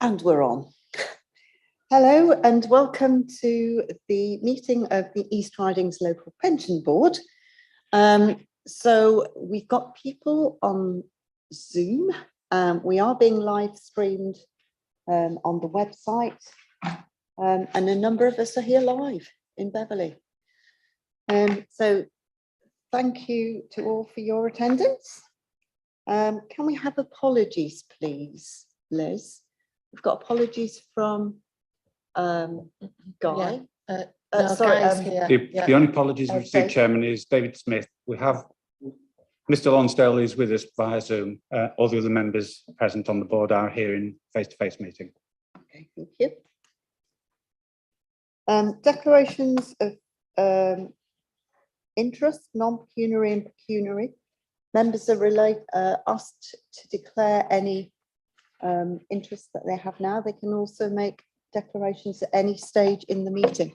And we're on. Hello and welcome to the meeting of the East Ridings Local Pension Board. So we've got people on Zoom. We are being live streamed on the website, and a number of us are here live in Beverley. So thank you to all for your attendance. Can we have apologies, please, Liz? We've got apologies from Guy. No, Sorry, Guy's here. The only apologies we received, Chairman, is David Smith. We have Mr. Lonsdale is with us via Zoom. All the other members present on the board are here in face-to-face meeting. Okay, thank you. Declarations of interest, non-pecuniary and pecuniary. Members are asked to declare any interest that they have now. They can also make declarations at any stage in the meeting.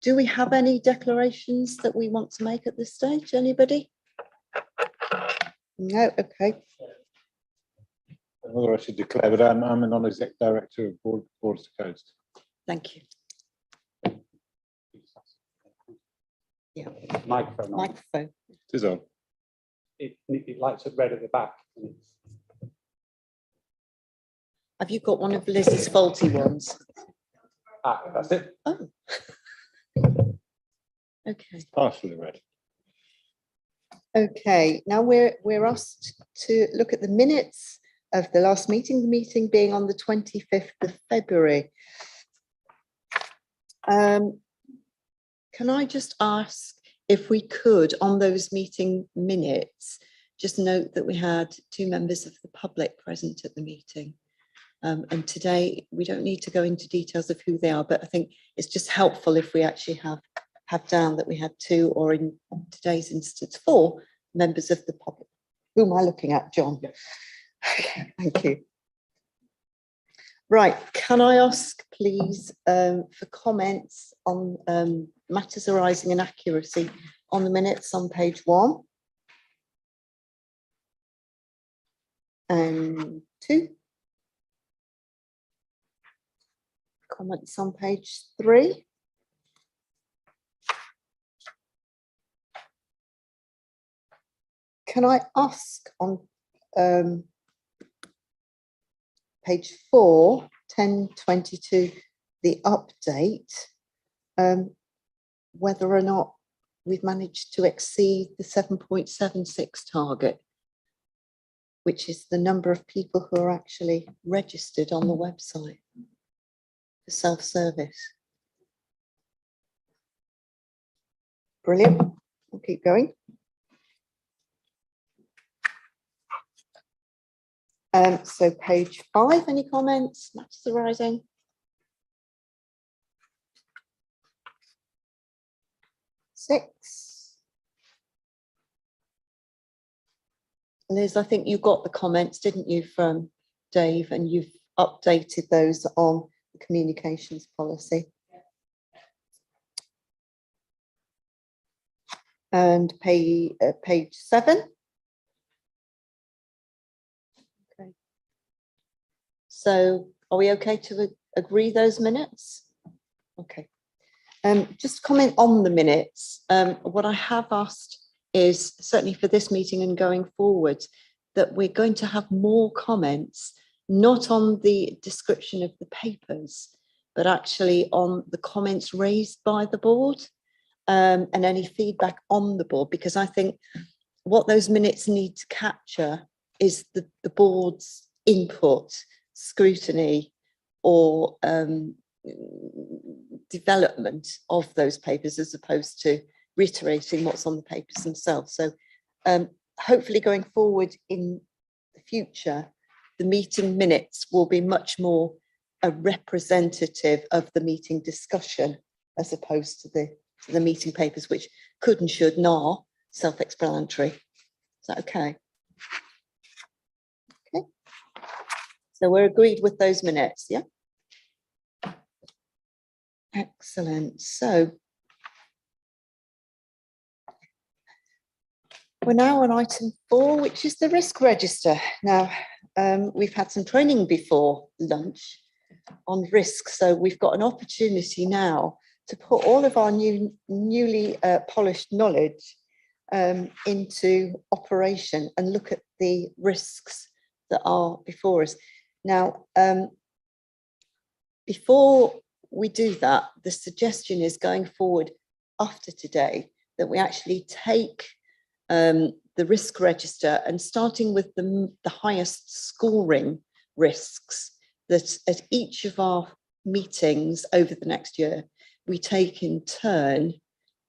Do we have any declarations that we want to make at this stage? Anybody? No, okay. Whether I should declare, but I'm a non-exec director of Boards to Coast. Thank you. Yeah. Microphone. Microphone. It is on. It lights up red at the back. Have you got one of Liz's faulty ones? That's it. Oh. Okay. Partially red. Okay, now we're asked to look at the minutes of the last meeting, the meeting being on the 25th of February. Can I just ask if we could, on those meeting minutes, just note that we had 2 members of the public present at the meeting. And today we don't need to go into details of who they are, but I think it's just helpful if we actually have down that we had 2, or in today's instance 4 members of the public. Who am I looking at, John? Yes. Okay, thank you. Right, can I ask please for comments on matters arising in accuracy on the minutes on page 1 and 2. Comments on page 3. Can I ask on page 4, 1022, the update, whether or not we've managed to exceed the 7.76 target, which is the number of people who are actually registered on the website for self-service. Brilliant. We'll keep going. So page 5, any comments, matters arising? Six. Liz, I think you got the comments, didn't you, from Dave, and you've updated those on the communications policy. And page 7. Okay. So are we okay to agree those minutes? Okay. Just comment on the minutes. What I have asked is, certainly for this meeting and going forward, that we're going to have more comments, not on the description of the papers, but actually on the comments raised by the board, and any feedback on the board, because I think what those minutes need to capture is the board's input, scrutiny, or development of those papers, as opposed to reiterating what's on the papers themselves. So hopefully going forward in the future, the meeting minutes will be much more a representative of the meeting discussion, as opposed to the meeting papers, which could and should and are self-explanatory. Is that okay? Okay. So we're agreed with those minutes, yeah? Excellent. So we're now on item 4, which is the risk register. Now, we've had some training before lunch on risk. So we've got an opportunity now to put all of our newly polished knowledge into operation and look at the risks that are before us. Now, before we do that, the suggestion is going forward after today that we actually take the risk register and starting with the highest scoring risks, that at each of our meetings over the next year, we take in turn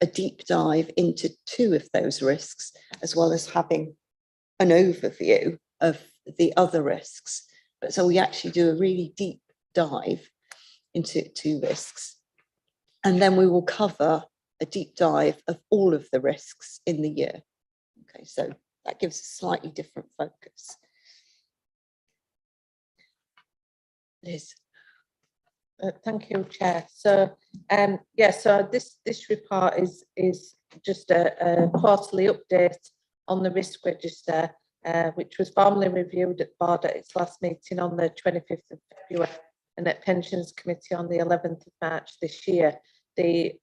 a deep dive into 2 of those risks, as well as having an overview of the other risks. But so we actually do a really deep dive into 2 risks. And then we will cover a deep dive of all of the risks in the year. Okay, so that gives a slightly different focus. Liz. Thank you, Chair. So, so this report is just a quarterly update on the risk register, which was formally reviewed at the board at its last meeting on the 25th of February and at Pensions Committee on the 11th of March this year. The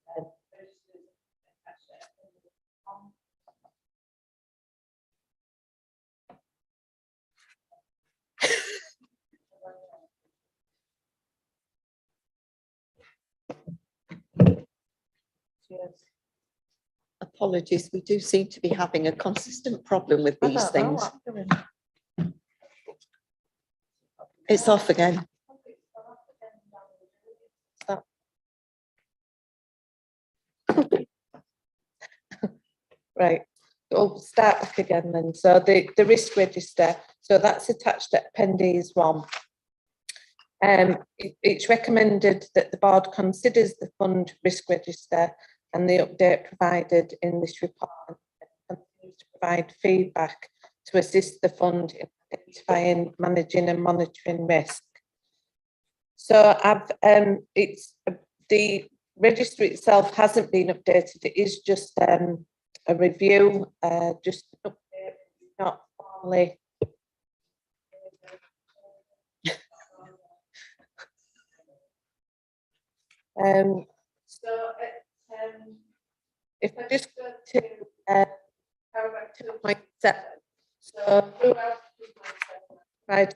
Apologies, we do seem to be having a consistent problem with these things. It's off again. Right, we'll start back again then. So the risk register, so that's attached at Appendix 1. It's recommended that the board considers the fund risk register and the update provided in this report and continues to provide feedback to assist the fund in identifying, managing and monitoring risk. So it's the register itself hasn't been updated. It is just a review, just an update, not formally. If I just go to paragraph 2.7, so throughout 2.7, provide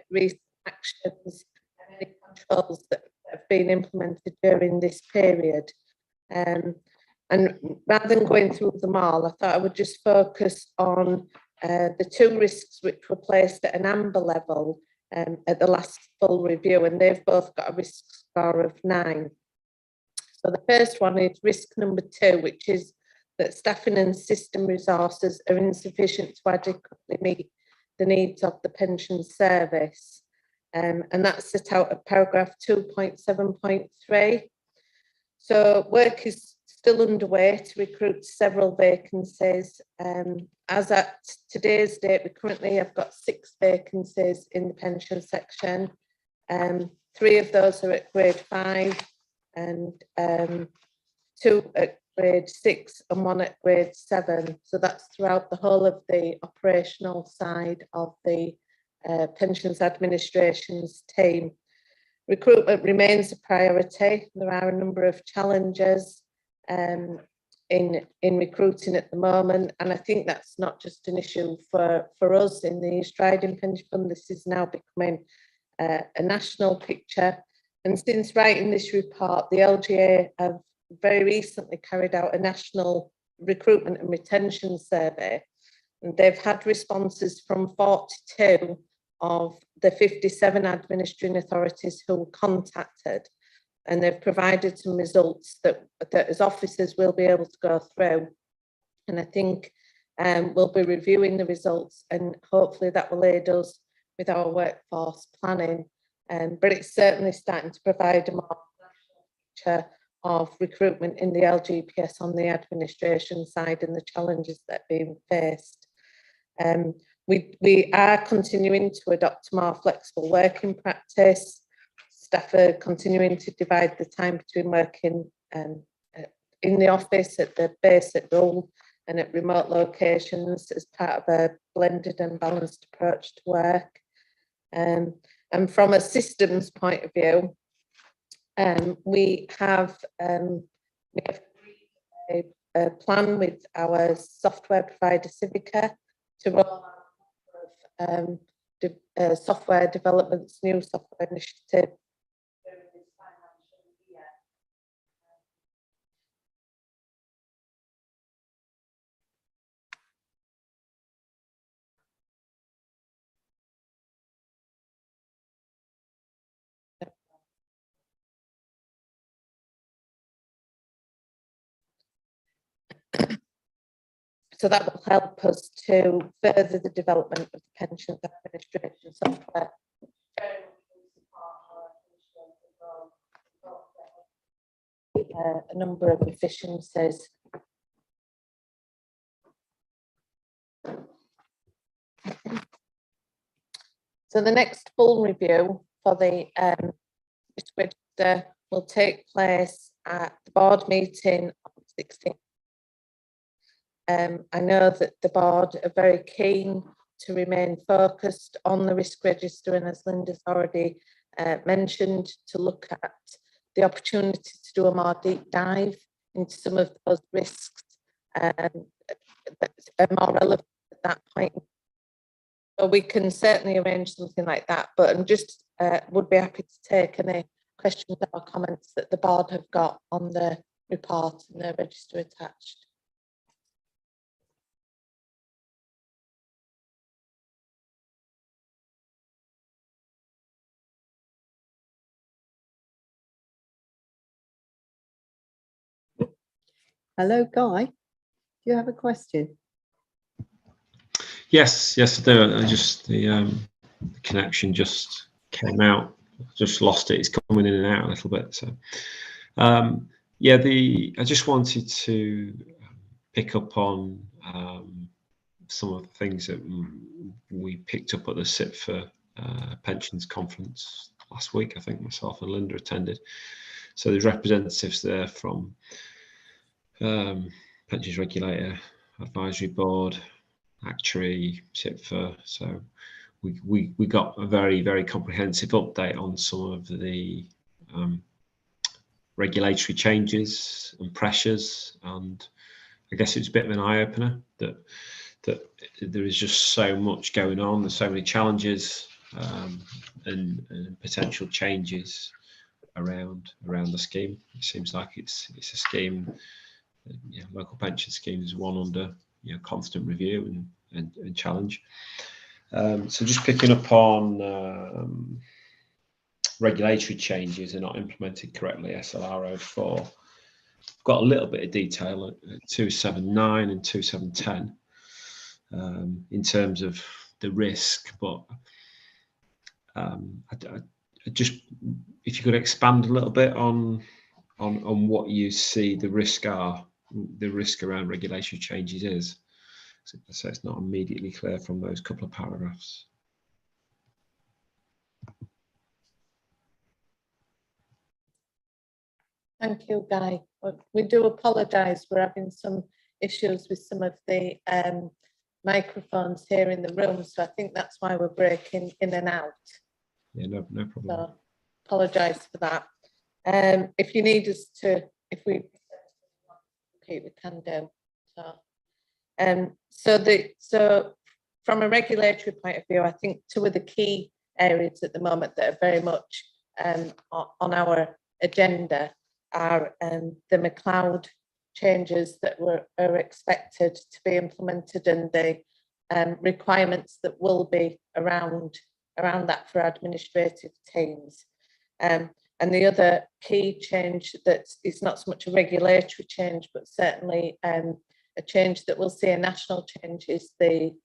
recent actions and any controls that have been implemented during this period. And rather than going through them all, I thought I would just focus on the 2 risks which were placed at an amber level at the last full review, and they've both got a risk score of 9. So the first one is risk number 2, which is that staffing and system resources are insufficient to adequately meet the needs of the pension service. And that's set out at paragraph 2.7.3. So work is still underway to recruit several vacancies. As at today's date, we currently have got 6 vacancies in the pension section. 3 of those are at grade 5 and 2 at grade 6 and 1 at grade 7. So that's throughout the whole of the operational side of the pensions administration's team. Recruitment remains a priority. There are a number of challenges in recruiting at the moment, and I think that's not just an issue for us in the East Riding Pension Fund. This is now becoming a national picture. And since writing this report, the LGA have very recently carried out a national recruitment and retention survey, and they've had responses from 42 of the 57 administering authorities who were contacted, and they've provided some results that as officers will be able to go through. And I think we'll be reviewing the results, and hopefully that will aid us with our workforce planning. But it's certainly starting to provide a more national picture of recruitment in the LGPS on the administration side and the challenges that are being faced. We are continuing to adopt a more flexible working practice. Staff are continuing to divide the time between working in the office, at the base, at home, and at remote locations as part of a blended and balanced approach to work. And from a systems point of view, we have agreed a plan with our software provider Civica to roll out software developments, new software initiative. So that will help us to further the development of the pensions administration software. A number of efficiencies. So the next full review for the risk register will take place at the board meeting on the 16th. I know that the board are very keen to remain focused on the risk register, and as Linda's already mentioned, to look at the opportunity to do a more deep dive into some of those risks that are more relevant at that point. So we can certainly arrange something like that, but I'm just would be happy to take any questions or comments that the board have got on the report and the register attached. Hello, Guy. Do you have a question? Yes, I do. I just the connection just came out. Just lost it. It's coming in and out a little bit. So, yeah, I just wanted to pick up on some of the things that we picked up at the SIPFA pensions conference last week. I think myself and Linda attended. So there's representatives there from pensions regulator, advisory board, actuary, SIPFA. So we got a very comprehensive update on some of the regulatory changes and pressures, and I guess it's a bit of an eye-opener that there is just so much going on. There's so many challenges and potential changes around the scheme. It seems like it's a scheme. Local pension scheme is one under constant review and challenge. So just picking up on regulatory changes are not implemented correctly, SLR 04. Got a little bit of detail at 27.9 and 27.10 in terms of the risk, but I just, if you could expand a little bit on what you see the risk around regulatory changes is. So it's not immediately clear from those couple of paragraphs. Thank you, Guy. We do apologise. We're having some issues with some of the microphones here in the room, so I think that's why we're breaking in and out. Yeah, no problem. So apologise for that. If you need us to, if we repeat, we can do. So from a regulatory point of view, I think two of the key areas at the moment that are very much on our agenda are the McLeod changes that are expected to be implemented, and the requirements that will be around that for administrative teams. And the other key change that is not so much a regulatory change, but certainly a change that we'll see a national change is the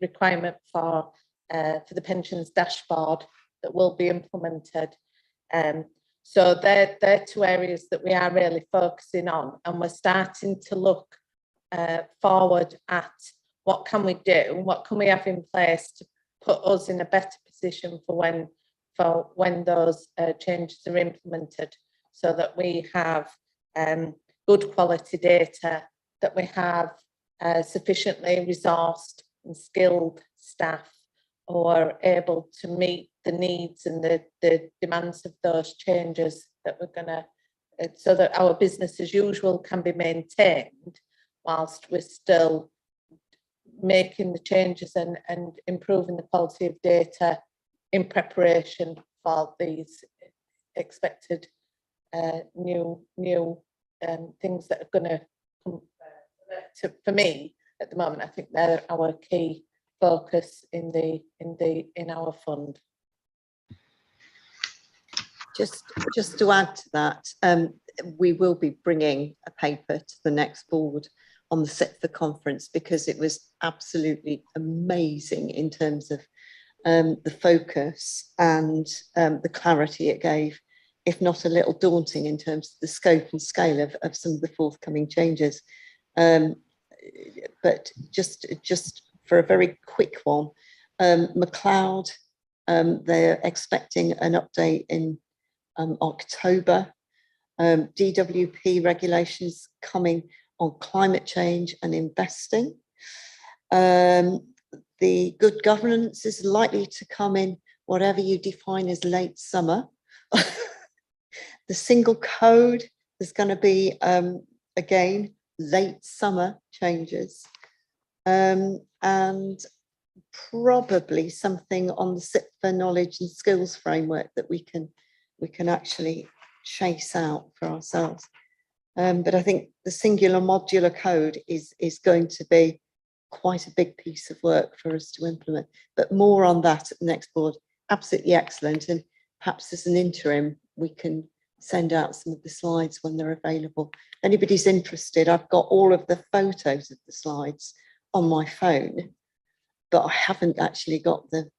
requirement for the pensions dashboard that will be implemented. So they're two areas that we are really focusing on, and we're starting to look forward at what can we do, what can we have in place to put us in a better position for when those changes are implemented, so that we have good quality data, that we have sufficiently resourced and skilled staff or able to meet the needs and the demands of those changes that we're going to, so that our business as usual can be maintained whilst we're still making the changes and improving the quality of data in preparation for these expected new things that are going to come. For me at the moment, I think they're our key focus in our fund. Just to add to that, we will be bringing a paper to the next board on the SIPFA conference, because it was absolutely amazing in terms of the focus and the clarity it gave, if not a little daunting in terms of the scope and scale of some of the forthcoming changes. But just for a very quick one, McLeod, they're expecting an update in October. DWP regulations coming on climate change and investing. The good governance is likely to come in whatever you define as late summer. The single code is going to be, again, late summer changes. And probably something on the SIPFA knowledge and skills framework that we can actually chase out for ourselves. But I think the singular modular code is going to be quite a big piece of work for us to implement, but more on that at the next board. Absolutely excellent. And perhaps as an interim, we can send out some of the slides when they're available. If anybody's interested, I've got all of the photos of the slides on my phone, but I haven't actually got the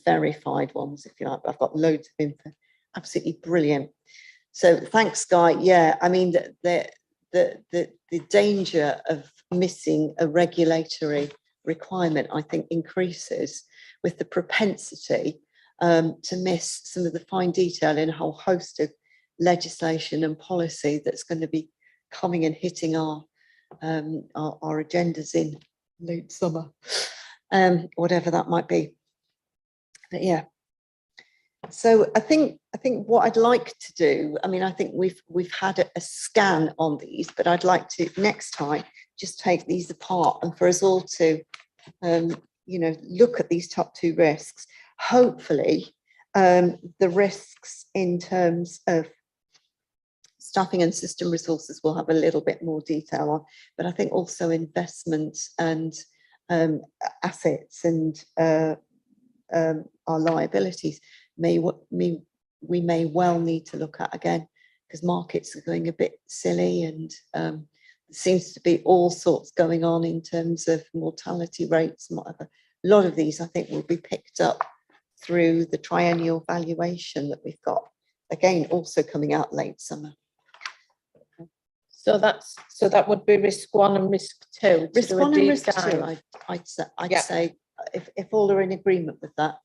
verified ones, if you like. But I've got loads of info. Absolutely brilliant. So thanks, Guy. Yeah, I mean, the danger of missing a regulatory requirement, I think, increases with the propensity to miss some of the fine detail in a whole host of legislation and policy that's going to be coming and hitting our agendas in late summer, whatever that might be. But yeah. So I think what I'd like to do, I mean, I think we've had a scan on these, but I'd like to next time just take these apart and for us all to, look at these top two risks. Hopefully, the risks in terms of staffing and system resources will have a little bit more detail on, but I think also investments and assets and our liabilities we may well need to look at again, because markets are going a bit silly, and there seems to be all sorts going on in terms of mortality rates and whatever. A lot of these, I think, will be picked up through the triennial valuation that we've got, again, also coming out late summer. So that would be risk one and risk two. Risk one and risk two, I'd say, if all are in agreement with that.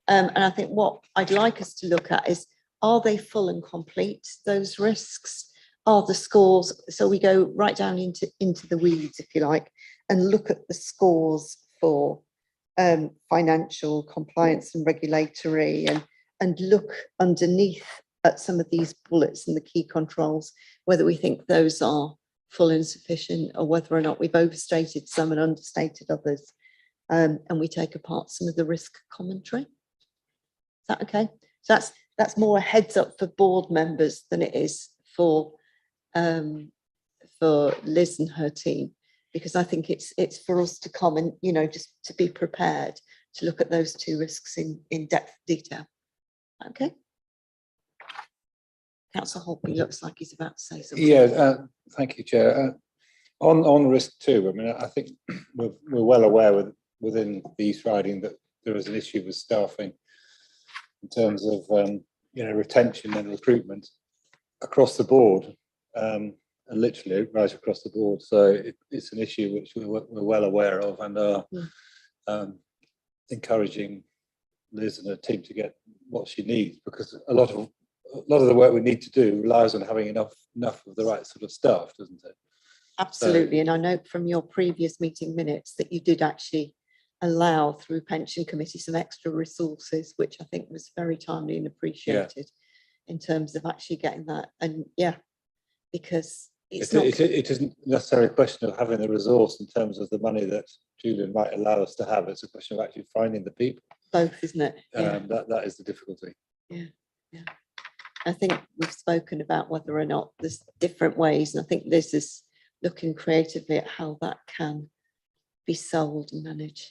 And I think what I'd like us to look at is, are they full and complete, those risks? Are the scores, so we go right down into the weeds, if you like, and look at the scores for financial compliance and regulatory, and look underneath at some of these bullets and the key controls, whether we think those are full and sufficient, or whether or not we've overstated some and understated others, and we take apart some of the risk commentary. Is that okay? So that's more a heads up for board members than it is for Liz and her team, because I think it's for us to come and, just to be prepared to look at those two risks in depth detail. Okay. Councillor Holtby looks like he's about to say something. Yeah, thank you, Chair. On risk two, I mean, I think we're well aware within the East Riding that there is an issue with staffing in terms of retention and recruitment across the board, and literally right across the board. So it's an issue which we're well aware of, and are encouraging Liz and her team to get what she needs, because a lot of the work we need to do relies on having enough of the right sort of staff, doesn't it? Absolutely. So, and I note from your previous meeting minutes that you did actually allow through pension committee some extra resources, which I think was very timely and appreciated in terms of actually getting that. And yeah, because it's not. It isn't necessarily a question of having the resource in terms of the money that Julian might allow us to have. It's a question of actually finding the people. Both, isn't it? Yeah. That is the difficulty. Yeah. I think we've spoken about whether or not there's different ways, and I think this is looking creatively at how that can be sold and managed.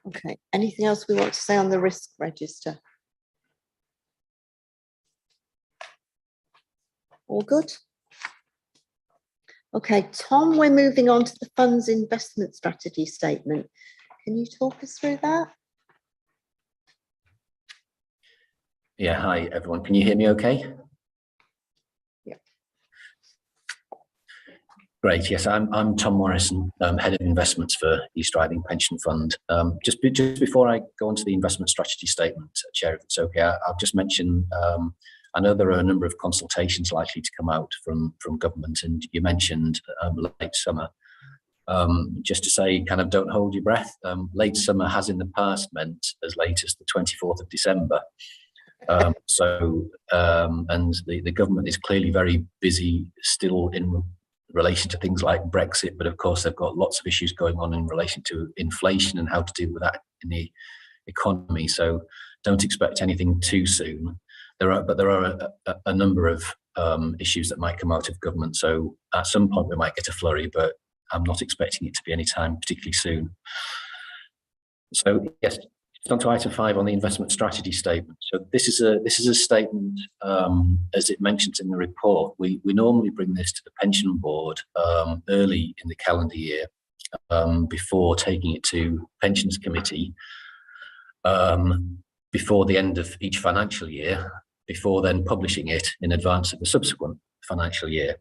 Okay, anything else we want to say on the risk register? All good? Okay, Tom, we're moving on to the fund's investment strategy statement. Can you talk us through that? Yeah, hi everyone. Can you hear me okay? Yeah. Great. Yes, I'm Tom Morrison, Head of Investments for East Riding Pension Fund. Just before I go on to the investment strategy statement, Chair, if it's okay, I'll just mention, I know there are a number of consultations likely to come out from government, and you mentioned late summer. Just to say, kind of don't hold your breath. Late summer has in the past meant as late as the 24th of December. And the government is clearly very busy still in relation to things like Brexit, but of course they've got lots of issues going on in relation to inflation and how to deal with that in the economy. So don't expect anything too soon. There are a number of issues that might come out of government. So at some point we might get a flurry, but I'm not expecting it to be any time particularly soon. So yes. On to item 5 on the investment strategy statement. So this is a statement, as it mentions in the report. We normally bring this to the pension board early in the calendar year before taking it to pensions committee before the end of each financial year, before then publishing it in advance of the subsequent financial year.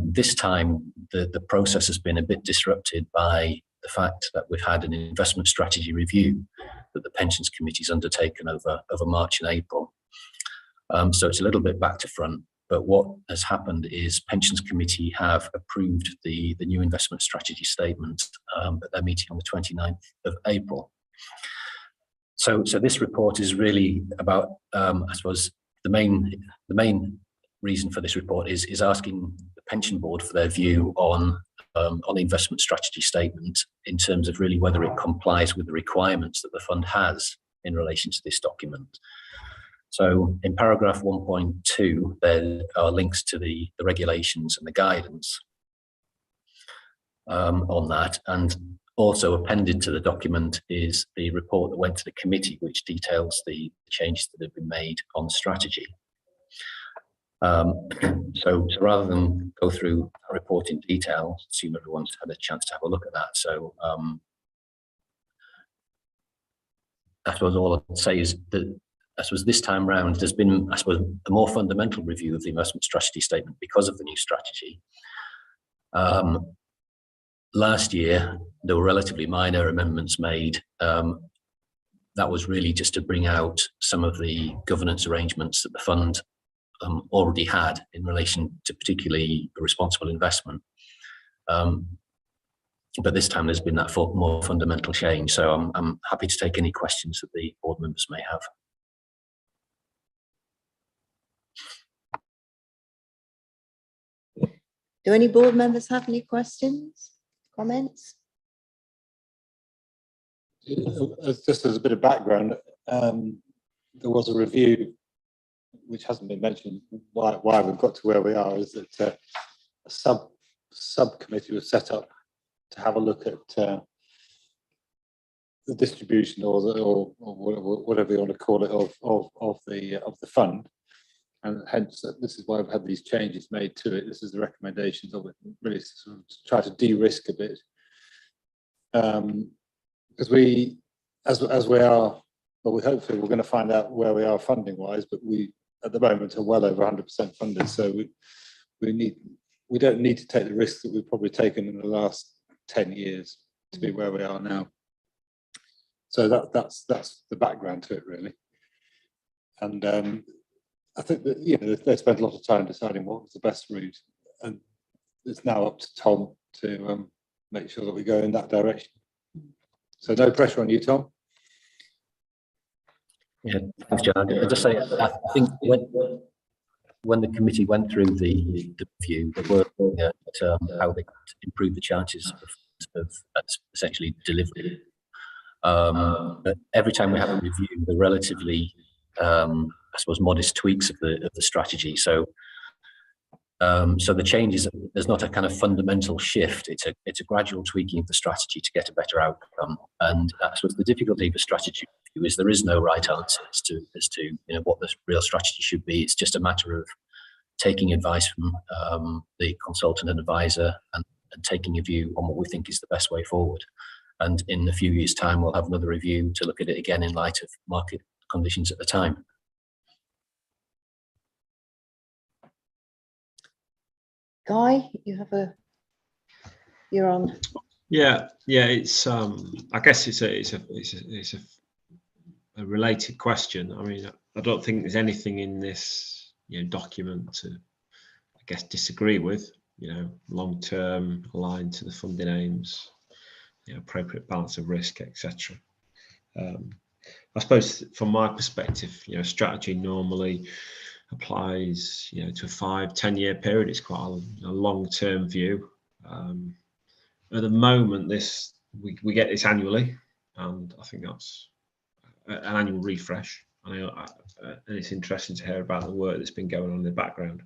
This time the process has been a bit disrupted by the fact that we've had an investment strategy review that the pensions committee's undertaken over March and April. So it's a little bit back to front, but what has happened is pensions committee have approved the new investment strategy statement at their meeting on the 29th of April. So this report is really about, I suppose, the main reason for this report is asking the pension board for their view on the investment strategy statement in terms of really whether it complies with the requirements that the fund has in relation to this document. So in paragraph 1.2, there are links to the regulations and the guidance on that. And also appended to the document is the report that went to the committee, which details the changes that have been made on strategy. So rather than go through a report in detail, assume everyone's had a chance to have a look at that. So I suppose all I'll say is that I suppose this time round there's been, I suppose, a more fundamental review of the investment strategy statement because of the new strategy. Last year there were relatively minor amendments made. That was really just to bring out some of the governance arrangements that the fund already had in relation to particularly responsible investment. But this time there's been that more fundamental change. So I'm happy to take any questions that the board members may have. Do any board members have any questions, comments? Just as a bit of background, there was a review which hasn't been mentioned, why we've got to where we are, is that a subcommittee was set up to have a look at the distribution or whatever you want to call it of the fund, and hence this is why we've had these changes made to it. This is the recommendations of it, really sort of to try to de-risk a bit, because we, as we are, well, we hopefully we're going to find out where we are funding wise, but we at the moment are well over 100% funded, so we don't need to take the risks that we've probably taken in the last 10 years to be where we are now. So that's the background to it really. And I think that, you know, they spent a lot of time deciding what was the best route, and it's now up to Tom to make sure that we go in that direction. So no pressure on you, Tom. Yeah, thanks, John. I'll just say, I think when the committee went through the review, they were looking at how they could improve the chances of essentially delivery. But every time we have a review, the relatively, I suppose, modest tweaks of the strategy. So the changes, there's not a kind of fundamental shift. It's a gradual tweaking of the strategy to get a better outcome. And I suppose the difficulty of a strategy review is there is no right answer as to you know what the real strategy should be. It's just a matter of taking advice from the consultant and advisor and taking a view on what we think is the best way forward. And in a few years' time, we'll have another review to look at it again in light of market conditions at the time. Guy, you're on. Yeah, it's I guess it's a related question. I mean, I don't think there's anything in this, you know, document to, I guess, disagree with. You know, long term, aligned to the funding aims, you know, appropriate balance of risk, etc. I suppose from my perspective, you know, strategy normally applies, you know, to a 5-10 year period. It's quite a long-term view. At the moment, we get this annually, and I think that's an annual refresh. And it's interesting to hear about the work that's been going on in the background.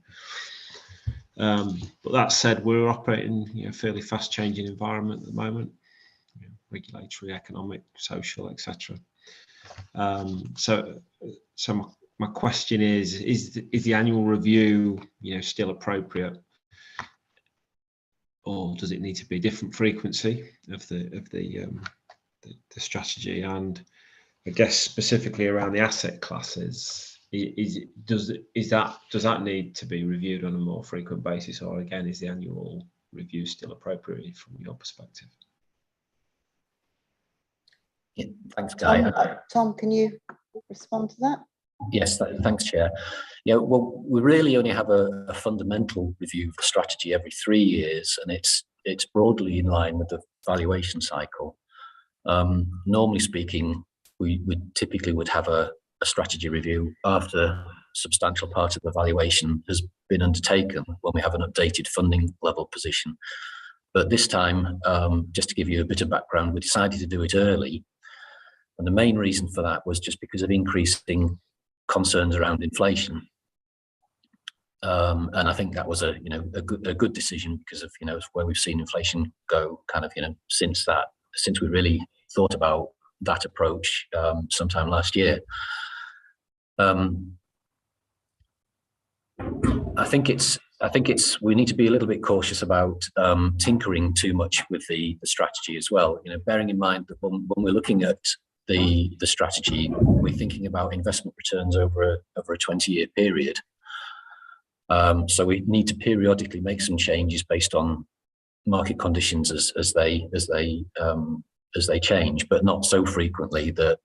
But that said, we're operating, you know, fairly fast-changing environment at the moment, you know, regulatory, economic, social, etc. So my question is the annual review, you know, still appropriate, or does it need to be a different frequency of the strategy? And I guess specifically around the asset classes, does that need to be reviewed on a more frequent basis, or again, is the annual review still appropriate from your perspective? Yeah, thanks, Guy. Tom, can you respond to that? Yes, thanks, Chair. Yeah, well, we really only have a fundamental review of the strategy every 3 years, and it's broadly in line with the valuation cycle. Normally speaking, we typically would have a strategy review after a substantial part of the valuation has been undertaken when we have an updated funding level position. But this time, just to give you a bit of background, we decided to do it early. And the main reason for that was just because of increasing concerns around inflation. And I think that was a good decision because of, you know, where we've seen inflation go kind of, you know, since we really thought about that approach sometime last year. I think we need to be a little bit cautious about tinkering too much with the strategy as well. You know, bearing in mind that when we're looking at the strategy, we're thinking about investment returns over a 20-year period. So we need to periodically make some changes based on market conditions as they change, but not so frequently that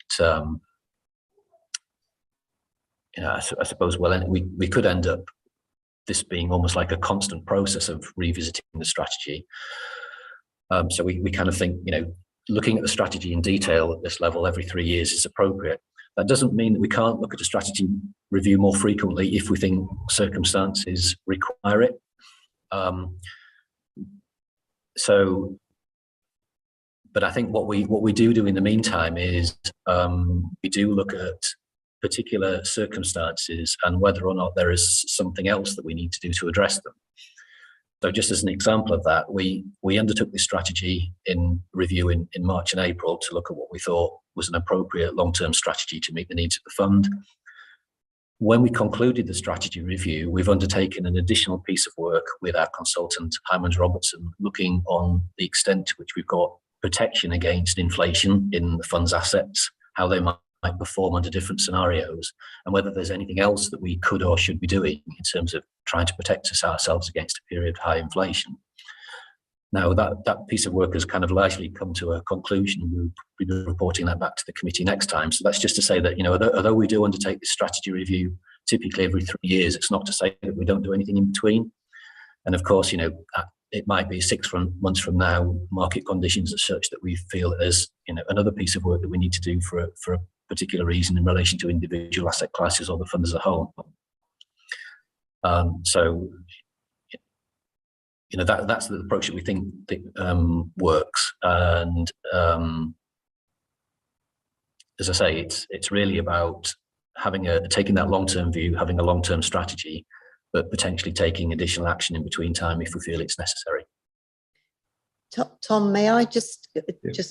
you know, I suppose we could end up this being almost like a constant process of revisiting the strategy. So we kind of think, you know, looking at the strategy in detail at this level every 3 years is appropriate. That doesn't mean that we can't look at a strategy review more frequently if we think circumstances require it. But I think what we do in the meantime is we do look at particular circumstances and whether or not there is something else that we need to do to address them. So just as an example of that, we undertook this strategy in review in March and April to look at what we thought was an appropriate long-term strategy to meet the needs of the fund. When we concluded the strategy review, we've undertaken an additional piece of work with our consultant, Hyman Robertson, looking on the extent to which we've got protection against inflation in the fund's assets, how they might perform under different scenarios, and whether there's anything else that we could or should be doing in terms of trying to protect ourselves against a period of high inflation. Now, that piece of work has kind of largely come to a conclusion. We'll be reporting that back to the committee next time. So that's just to say that, you know, although we do undertake this strategy review typically every 3 years. It's not to say that we don't do anything in between. And of course, you know, it might be 6 months from now, market conditions are such that we feel that there's, you know, another piece of work that we need to do for a particular reason in relation to individual asset classes or the fund as a whole. So, you know, that's the approach that we think that, works. And as I say, it's really about taking that long-term view, having a long-term strategy, but potentially taking additional action in between time if we feel it's necessary. Tom, may I just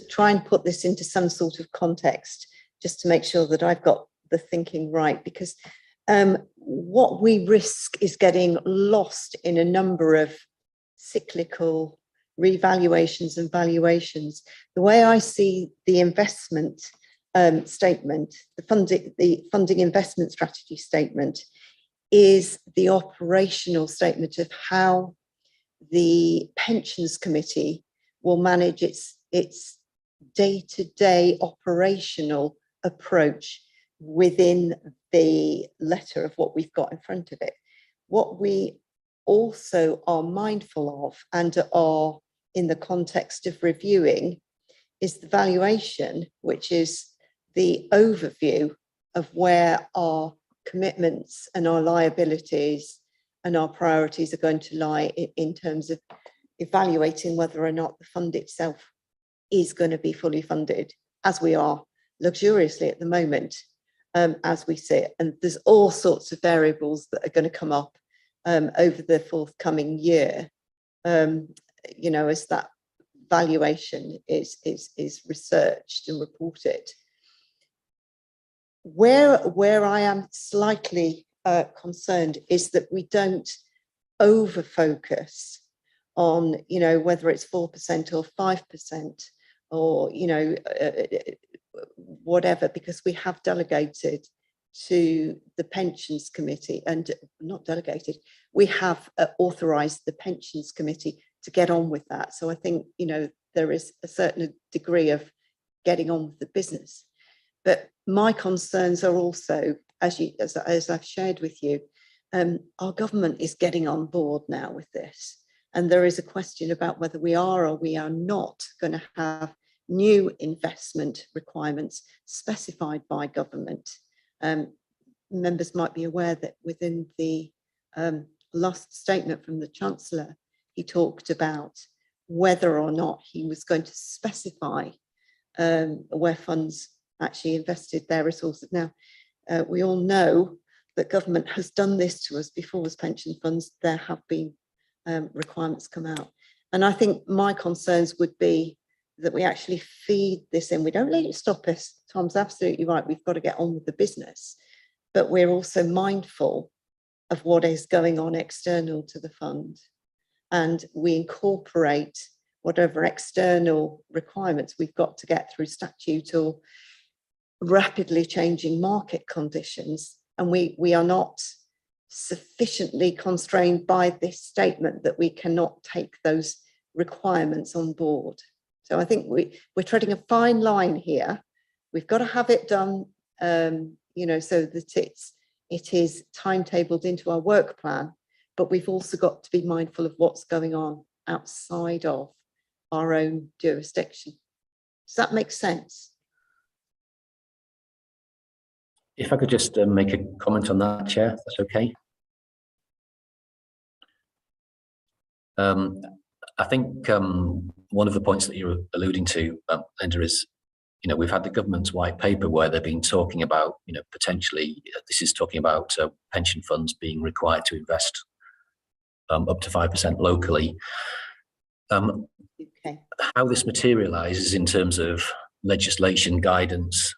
try and put this into some sort of context, just to make sure that I've got the thinking right? Because what we risk is getting lost in a number of cyclical revaluations and valuations. The way I see the investment statement, the funding investment strategy statement, is the operational statement of how the pensions committee will manage its day-to-day operational approach within the letter of what we've got in front of it. What we also are mindful of and are in the context of reviewing is the valuation, which is the overview of where our commitments and our liabilities and our priorities are going to lie in terms of evaluating whether or not the fund itself is going to be fully funded, as we are luxuriously at the moment, as we sit. And there's all sorts of variables that are going to come up over the forthcoming year, you know, as that valuation is researched and reported. Where I am slightly concerned is that we don't over focus on, you know, whether it's 4% or 5% or, you know, whatever, because we have delegated to the pensions committee, and not delegated, we have authorised the pensions committee to get on with that. So I think, you know, there is a certain degree of getting on with the business. But my concerns are also, as I've shared with you, our government is getting on board now with this. And there is a question about whether we are or we are not going to have new investment requirements specified by government. Members might be aware that within the last statement from the Chancellor, he talked about whether or not he was going to specify where funds actually invested their resources. Now, we all know that government has done this to us before as pension funds. There have been requirements come out. And I think my concerns would be that we actually feed this in. We don't let it stop us. Tom's absolutely right. We've got to get on with the business. But we're also mindful of what is going on external to the fund. And we incorporate whatever external requirements we've got to get through statute or rapidly changing market conditions. And we are not sufficiently constrained by this statement that we cannot take those requirements on board. So I think we're treading a fine line here. We've got to have it done, you know, so that it is timetabled into our work plan, but we've also got to be mindful of what's going on outside of our own jurisdiction. Does that make sense? If I could just make a comment on that, Chair, if that's okay. I think one of the points that you're alluding to, Linda, is, you know, we've had the government's white paper where they've been talking about, you know, potentially, this is talking about pension funds being required to invest up to 5% locally. Okay. How this materialises in terms of legislation, guidance,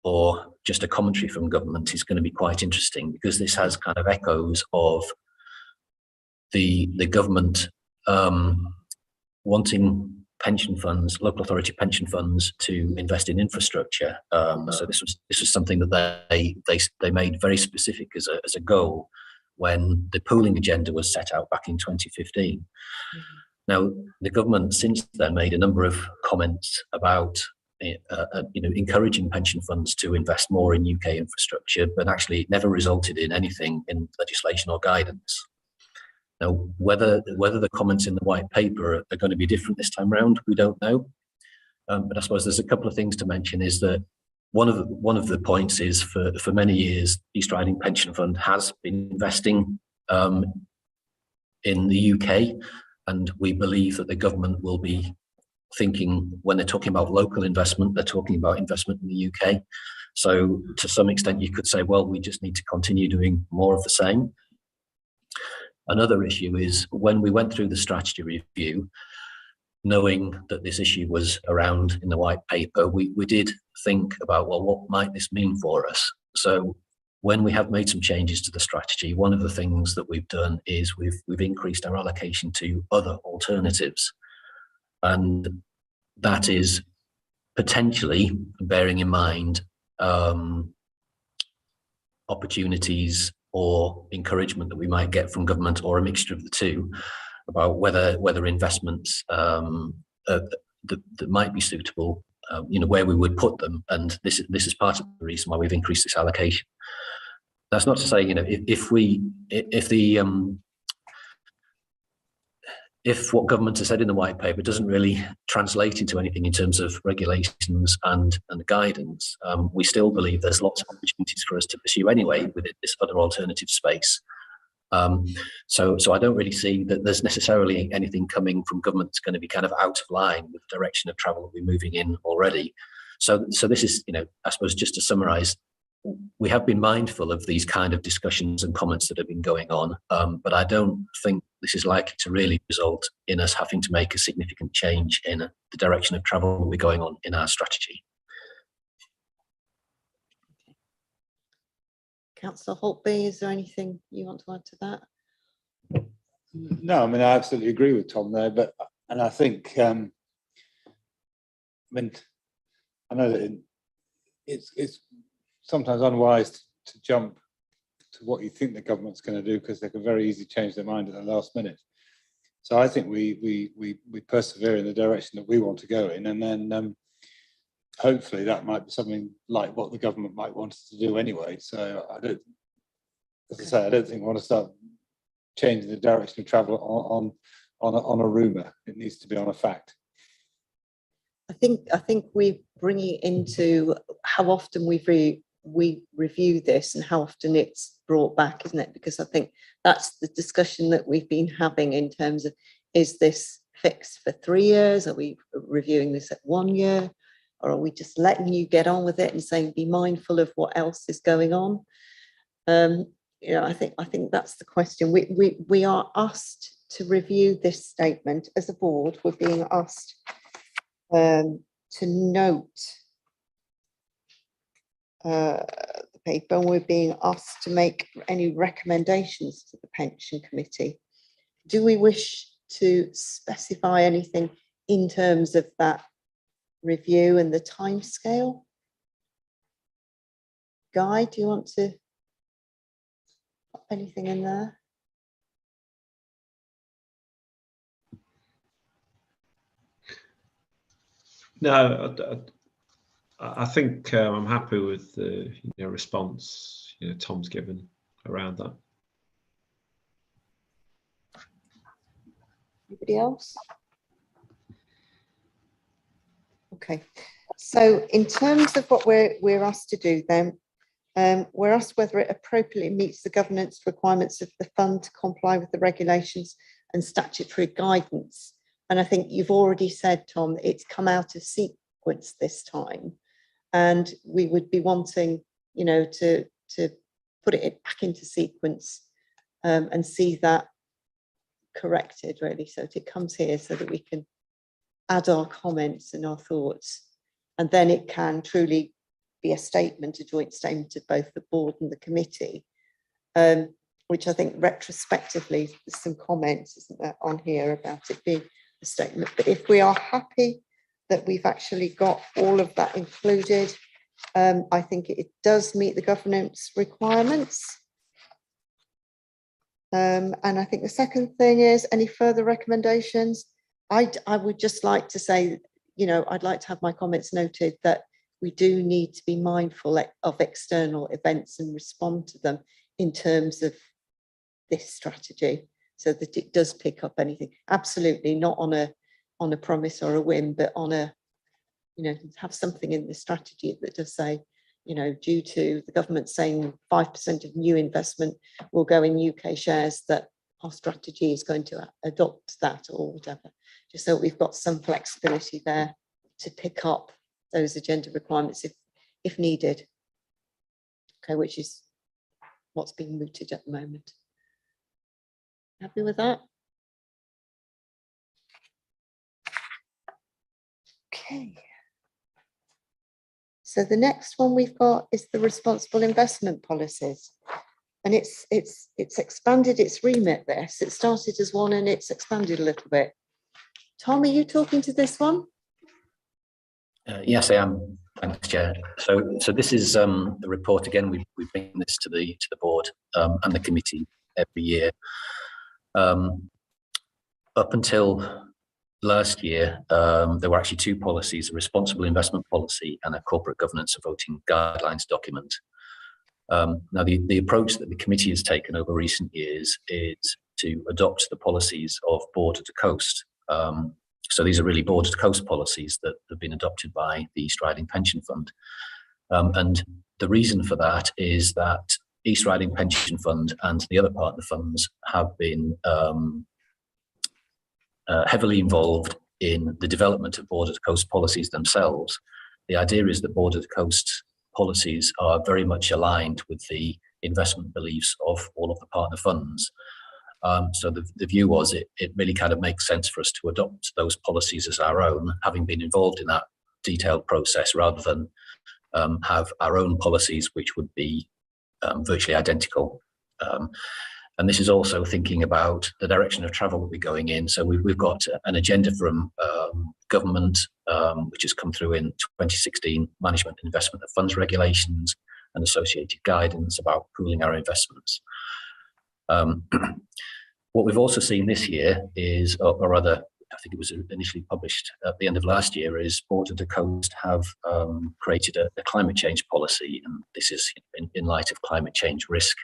or just a commentary from government is going to be quite interesting, because this has kind of echoes of the government wanting pension funds, local authority pension funds, to invest in infrastructure. So this was something that they made very specific as a goal when the pooling agenda was set out back in 2015. Now, the government since then made a number of comments about encouraging pension funds to invest more in UK infrastructure, but actually it never resulted in anything in legislation or guidance. Now, whether the comments in the white paper are going to be different this time round, we don't know. But I suppose there's a couple of things to mention. Is that one of the points is for many years, East Riding Pension Fund has been investing in the UK, and we believe that the government will be thinking, when they're talking about local investment, they're talking about investment in the UK. So to some extent, you could say, well, we just need to continue doing more of the same. Another issue is when we went through the strategy review, knowing that this issue was around in the white paper, we did think about, well, what might this mean for us? So when we have made some changes to the strategy, one of the things that we've done is we've increased our allocation to other alternatives. And that is potentially bearing in mind opportunities or encouragement that we might get from government, or a mixture of the two, about whether investments that might be suitable, where we would put them. And this is part of the reason why we've increased this allocation. That's not to say, if what government has said in the white paper doesn't really translate into anything in terms of regulations and guidance, we still believe there's lots of opportunities for us to pursue anyway within this other alternative space. So I don't really see that there's necessarily anything coming from government that's going to be kind of out of line with the direction of travel that we're moving in already. So this is, I suppose, just to summarize, we have been mindful of these kind of discussions and comments that have been going on, but I don't think this is likely to really result in us having to make a significant change in the direction of travel that we're going on in our strategy. Councillor Holtby, is there anything you want to add to that? No, I mean, I absolutely agree with Tom there, and I think, I know that it's sometimes unwise to jump to what you think the government's going to do, because they can very easily change their mind at the last minute. So I think we persevere in the direction that we want to go in, and then hopefully that might be something like what the government might want us to do anyway. So I don't think we want to start changing the direction of travel on a rumour. It needs to be on a fact. I think we're bringing it into how often we review this and how often it's brought back, isn't it? Because I think that's the discussion that we've been having in terms of, is this fixed for 3 years? Are we reviewing this at 1 year? Or are we just letting you get on with it and saying, be mindful of what else is going on? I think that's the question. We are asked to review this statement as a board. We're being asked to note the paper, and we're being asked to make any recommendations to the pension committee. Do we wish to specify anything in terms of that review and the timescale? Guy, do you want to put anything in there? No, I think I'm happy with the response Tom's given around that. Anybody else? Okay, so in terms of what we're asked to do then, we're asked whether it appropriately meets the governance requirements of the fund to comply with the regulations and statutory guidance. And I think you've already said, Tom, it's come out of sequence this time, and we would be wanting, to put it back into sequence and see that corrected, really, so that it comes here so that we can add our comments and our thoughts, and then it can truly be a statement, a joint statement of both the board and the committee, which I think retrospectively there's some comments, isn't there, on here about it being a statement. But if we are happy that we've actually got all of that included, I think it does meet the governance requirements. And I think the second thing is, any further recommendations? I would just like to say, you know, I'd like to have my comments noted that we do need to be mindful of external events and respond to them in terms of this strategy, so that it does pick up anything. Absolutely not on a promise or a whim, but on a, you know, have something in the strategy that does say, you know, due to the government saying 5% of new investment will go in UK shares, that our strategy is going to adopt that or whatever, just so we've got some flexibility there to pick up those agenda requirements if needed. Okay, which is what's being mooted at the moment. Happy with that? Okay. So the next one we've got is the responsible investment policies. And it's expanded its remit this. It started as one and it's expanded a little bit. Tom, are you talking to this one? Yes, I am. Thanks, Chair. So this is the report again. We bring this to the board and the committee every year. Up until last year, there were actually two policies: a responsible investment policy and a corporate governance and voting guidelines document. Now, the approach that the committee has taken over recent years is to adopt the policies of Border to Coast. So these are really Border to Coast policies that have been adopted by the East Riding Pension Fund. And the reason for that is that East Riding Pension Fund and the other partner funds have been heavily involved in the development of Border to Coast policies themselves. The idea is that Border to Coast policies are very much aligned with the investment beliefs of all of the partner funds. So the view was it really kind of makes sense for us to adopt those policies as our own, having been involved in that detailed process, rather than have our own policies which would be virtually identical. And this is also thinking about the direction of travel that we're going in. So we've got an agenda from government, which has come through in 2016, Management and Investment of Funds Regulations and associated guidance about pooling our investments. What we've also seen this year is, or rather, I think it was initially published at the end of last year, is Border to Coast have created a climate change policy. And this is in light of climate change risk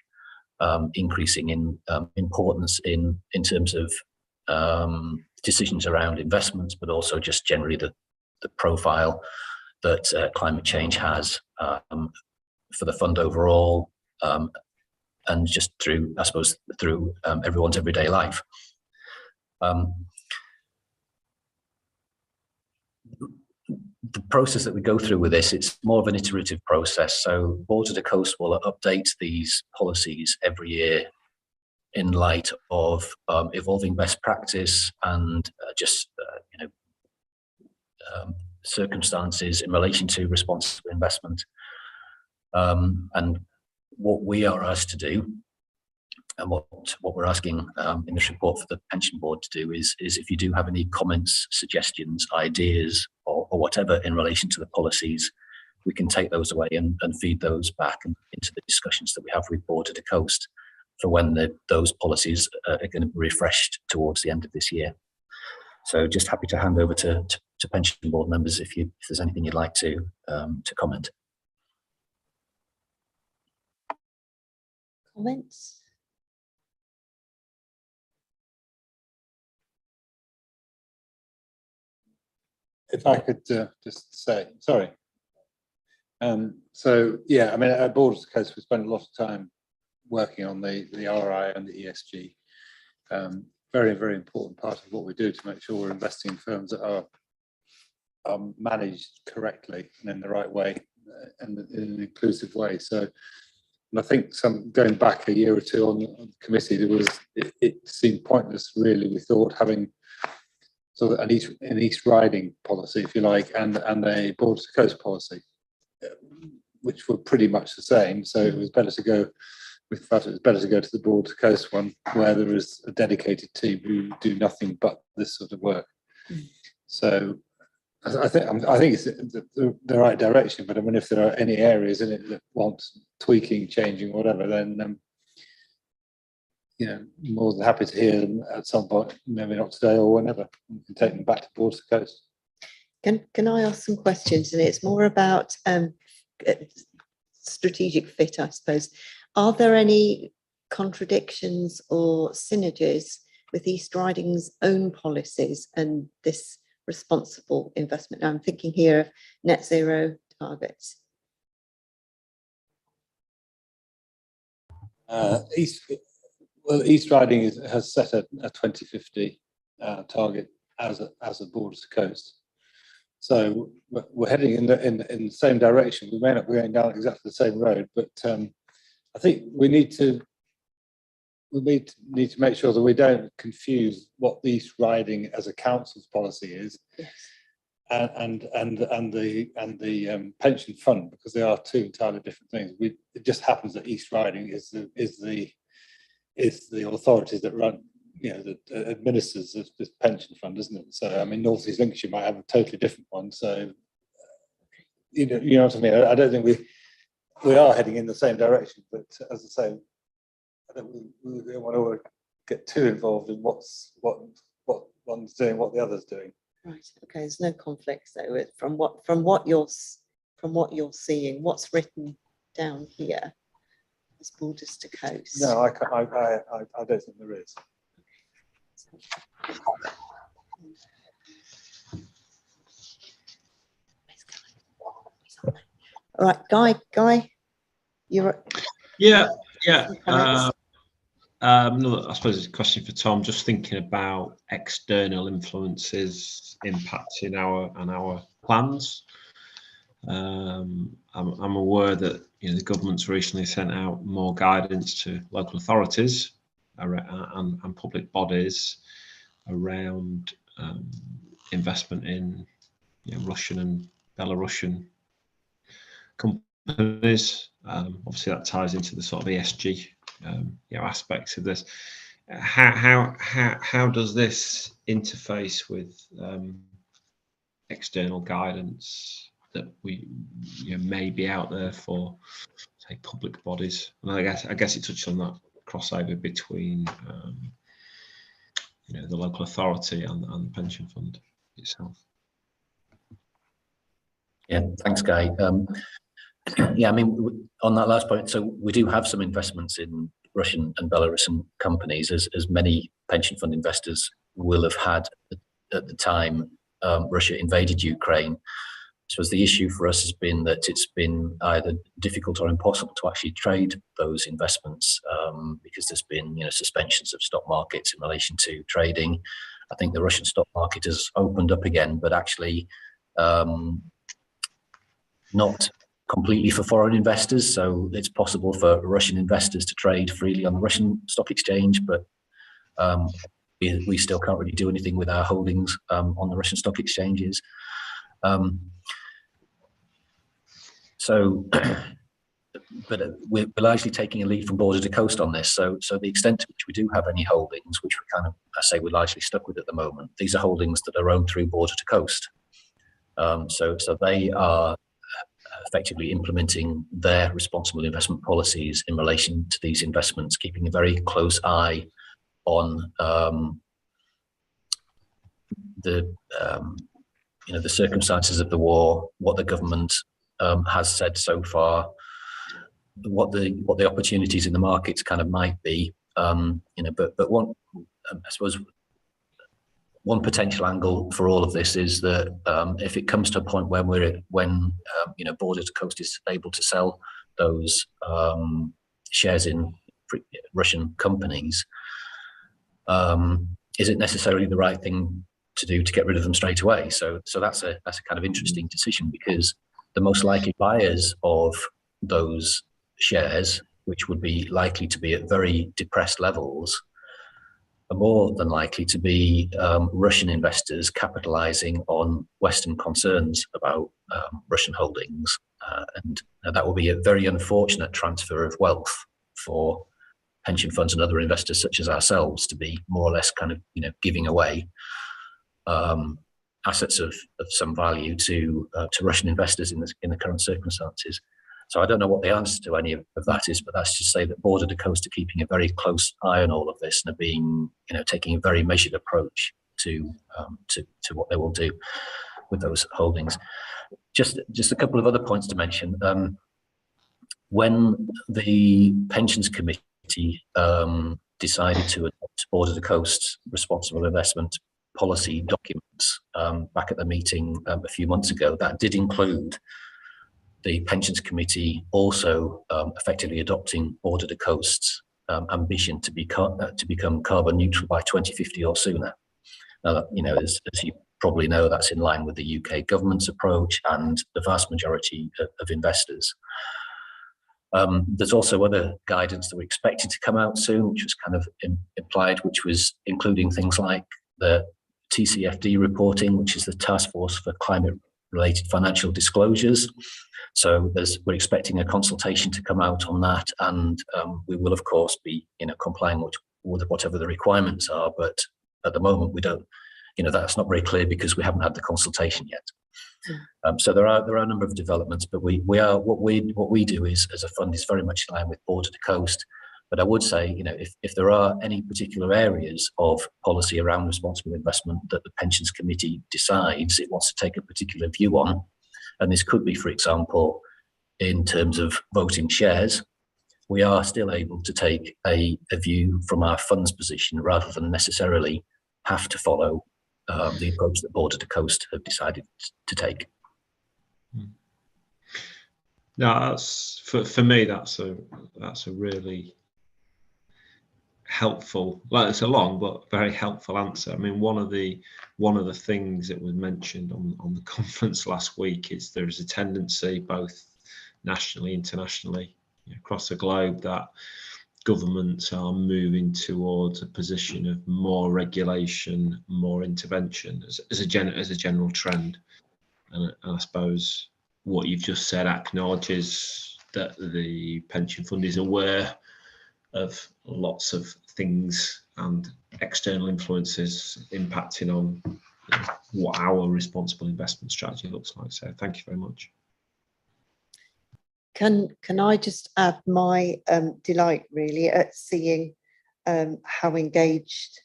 increasing in importance in terms of decisions around investments, but also just generally the profile that climate change has for the fund overall, and just through, I suppose, through everyone's everyday life. The process that we go through with this, it's more of an iterative process. So Border to Coast will update these policies every year in light of evolving best practice and circumstances in relation to responsible investment. And what we are asked to do, and what we're asking in this report for the pension board to do is if you do have any comments, suggestions, ideas, or whatever in relation to the policies, we can take those away and feed those back into the discussions that we have with Border to Coast for when those policies are going to be refreshed towards the end of this year. So just happy to hand over to pension board members if there's anything you'd like to comment. Comments? If I could just say, sorry. So yeah, I mean, at Border to Coast, we spend a lot of time working on the RI and the ESG. Very, very important part of what we do to make sure we're investing in firms that are managed correctly and in the right way and in an inclusive way. So, and I think going back a year or two on the committee, it seemed pointless, really. We thought having sort of an East Riding policy, if you like, and a Border to Coast policy, which were pretty much the same. So it was better to go. We felt it was better to go to the Border to Coast one, where there is a dedicated team who do nothing but this sort of work. So I think it's the right direction. But I mean, if there are any areas in it that want tweaking, changing, whatever, then more than happy to hear them at some point. Maybe not today or whenever. We can take them back to Border to Coast. Can I ask some questions? And it's more about strategic fit, I suppose. Are there any contradictions or synergies with East Riding's own policies and this responsible investment? Now, I'm thinking here of net zero targets. East Riding has set a 2050 target as a border to coast. So we're heading in the same direction. We may not be going down exactly the same road, but I think we need to make sure that we don't confuse what the East Riding as a council's policy is, Yes. and the pension fund, because they are two entirely different things. It just happens that East Riding is the authorities that run, that administers this pension fund, isn't it? So I mean, North East Lincolnshire might have a totally different one. So you know what I mean. I don't think we are heading in the same direction, but as I say, I don't want to get too involved in what one's doing, what the other's doing. Right. Okay. There's no conflicts though. From what you're seeing, what's written down here as borders to coast. No, I don't think there is. All right, Guy, you're. Yeah. Comments? No, I suppose it's a question for Tom. Just thinking about external influences impacting our plans. I'm aware that the government's recently sent out more guidance to local authorities and public bodies around investment in Russian and Belarusian companies. Obviously, that ties into the sort of ESG aspects of this. How does this interface with external guidance that we may be out there for, say, public bodies? And I guess it touched on that crossover between the local authority and the pension fund itself. Yeah, thanks, Guy. Yeah, I mean, on that last point, so we do have some investments in Russian and Belarusian companies, as many pension fund investors will have had at the time Russia invaded Ukraine. So the issue for us has been that it's been either difficult or impossible to actually trade those investments because there's been suspensions of stock markets in relation to trading. I think the Russian stock market has opened up again, but actually not completely for foreign investors. So it's possible for Russian investors to trade freely on the Russian stock exchange, but we still can't really do anything with our holdings on the Russian stock exchanges. But we're largely taking a lead from border to coast on this. So the extent to which we do have any holdings, which we're largely stuck with at the moment, these are holdings that are owned through border to coast. So they are effectively implementing their responsible investment policies in relation to these investments, keeping a very close eye on the circumstances of the war, what the government has said so far, what the opportunities in the markets kind of might be, but one, I suppose, one potential angle for all of this is that if it comes to a point when border to coast is able to sell those shares in Russian companies, is it necessarily the right thing to do to get rid of them straight away? So that's a kind of interesting decision, because the most likely buyers of those shares, which would be likely to be at very depressed levels, are more than likely to be Russian investors capitalizing on Western concerns about Russian holdings. And that will be a very unfortunate transfer of wealth for pension funds and other investors such as ourselves to be more or less kind of, giving away assets of some value to Russian investors in the current circumstances. So I don't know what the answer to any of that is, but that's to say that border to coast are keeping a very close eye on all of this and are being, taking a very measured approach to what they will do. those holdings. Just a couple of other points to mention. When the Pensions Committee decided to adopt Board of the Coast's responsible investment policy documents back at the meeting a few months ago, that did include the Pensions Committee also effectively adopting Board of the Coast's ambition to become carbon neutral by 2050 or sooner. Now, you know, as you probably know, that's in line with the UK government's approach and the vast majority of investors. There's also other guidance that we're expected to come out soon, which was kind of implied, which was including things like the TCFD reporting, which is the Task Force for Climate-Related Financial Disclosures. So we're expecting a consultation to come out on that, and we will, of course, be complying with whatever the requirements are. But at the moment, we don't. That's not very clear because we haven't had the consultation yet. So there are a number of developments, but we are what we do is as a fund is very much in line with Board of the Coast. But I would say, if there are any particular areas of policy around responsible investment that the Pensions Committee decides it wants to take a particular view on, and this could be, for example, in terms of voting shares, we are still able to take a view from our fund's position rather than necessarily have to follow the approach that Board of the Coast have decided to take. No, that's for me. That's a really helpful. Well, it's a long but very helpful answer. I mean, one of the things that was mentioned on the conference last week is there is a tendency, both nationally, internationally, across the globe, that governments are moving towards a position of more regulation, more intervention as a general trend. And I suppose what you've just said acknowledges that the pension fund is aware of lots of things and external influences impacting on what our responsible investment strategy looks like. So thank you very much. Can I just add my delight really at seeing how engaged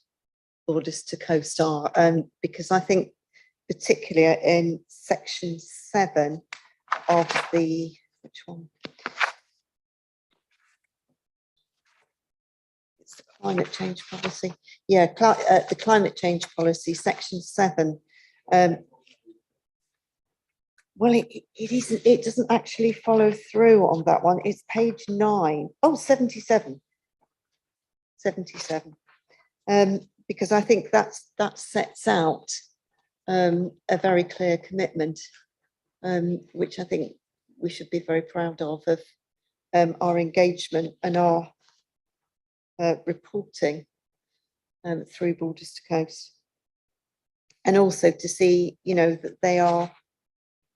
Borders to Coast are, because I think particularly in section 7 of the, which one? It's the climate change policy. Yeah, the climate change policy, section 7. Well, it doesn't actually follow through on that one. It's page 9. Oh, 77. 77. Because I think that sets out a very clear commitment, which I think we should be very proud of our engagement and our reporting through Borders to Coast. And also to see, that they are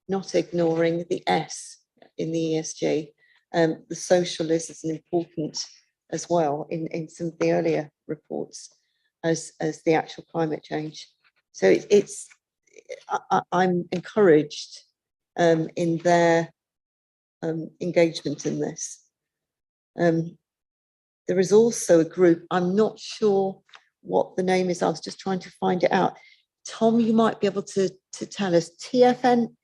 not ignoring the S in the ESG. The social is as important as well in some of the earlier reports as the actual climate change. So I'm encouraged in their engagement in this. There is also a group, I'm not sure what the name is, I was just trying to find it out. Tom, you might be able to tell us, TFN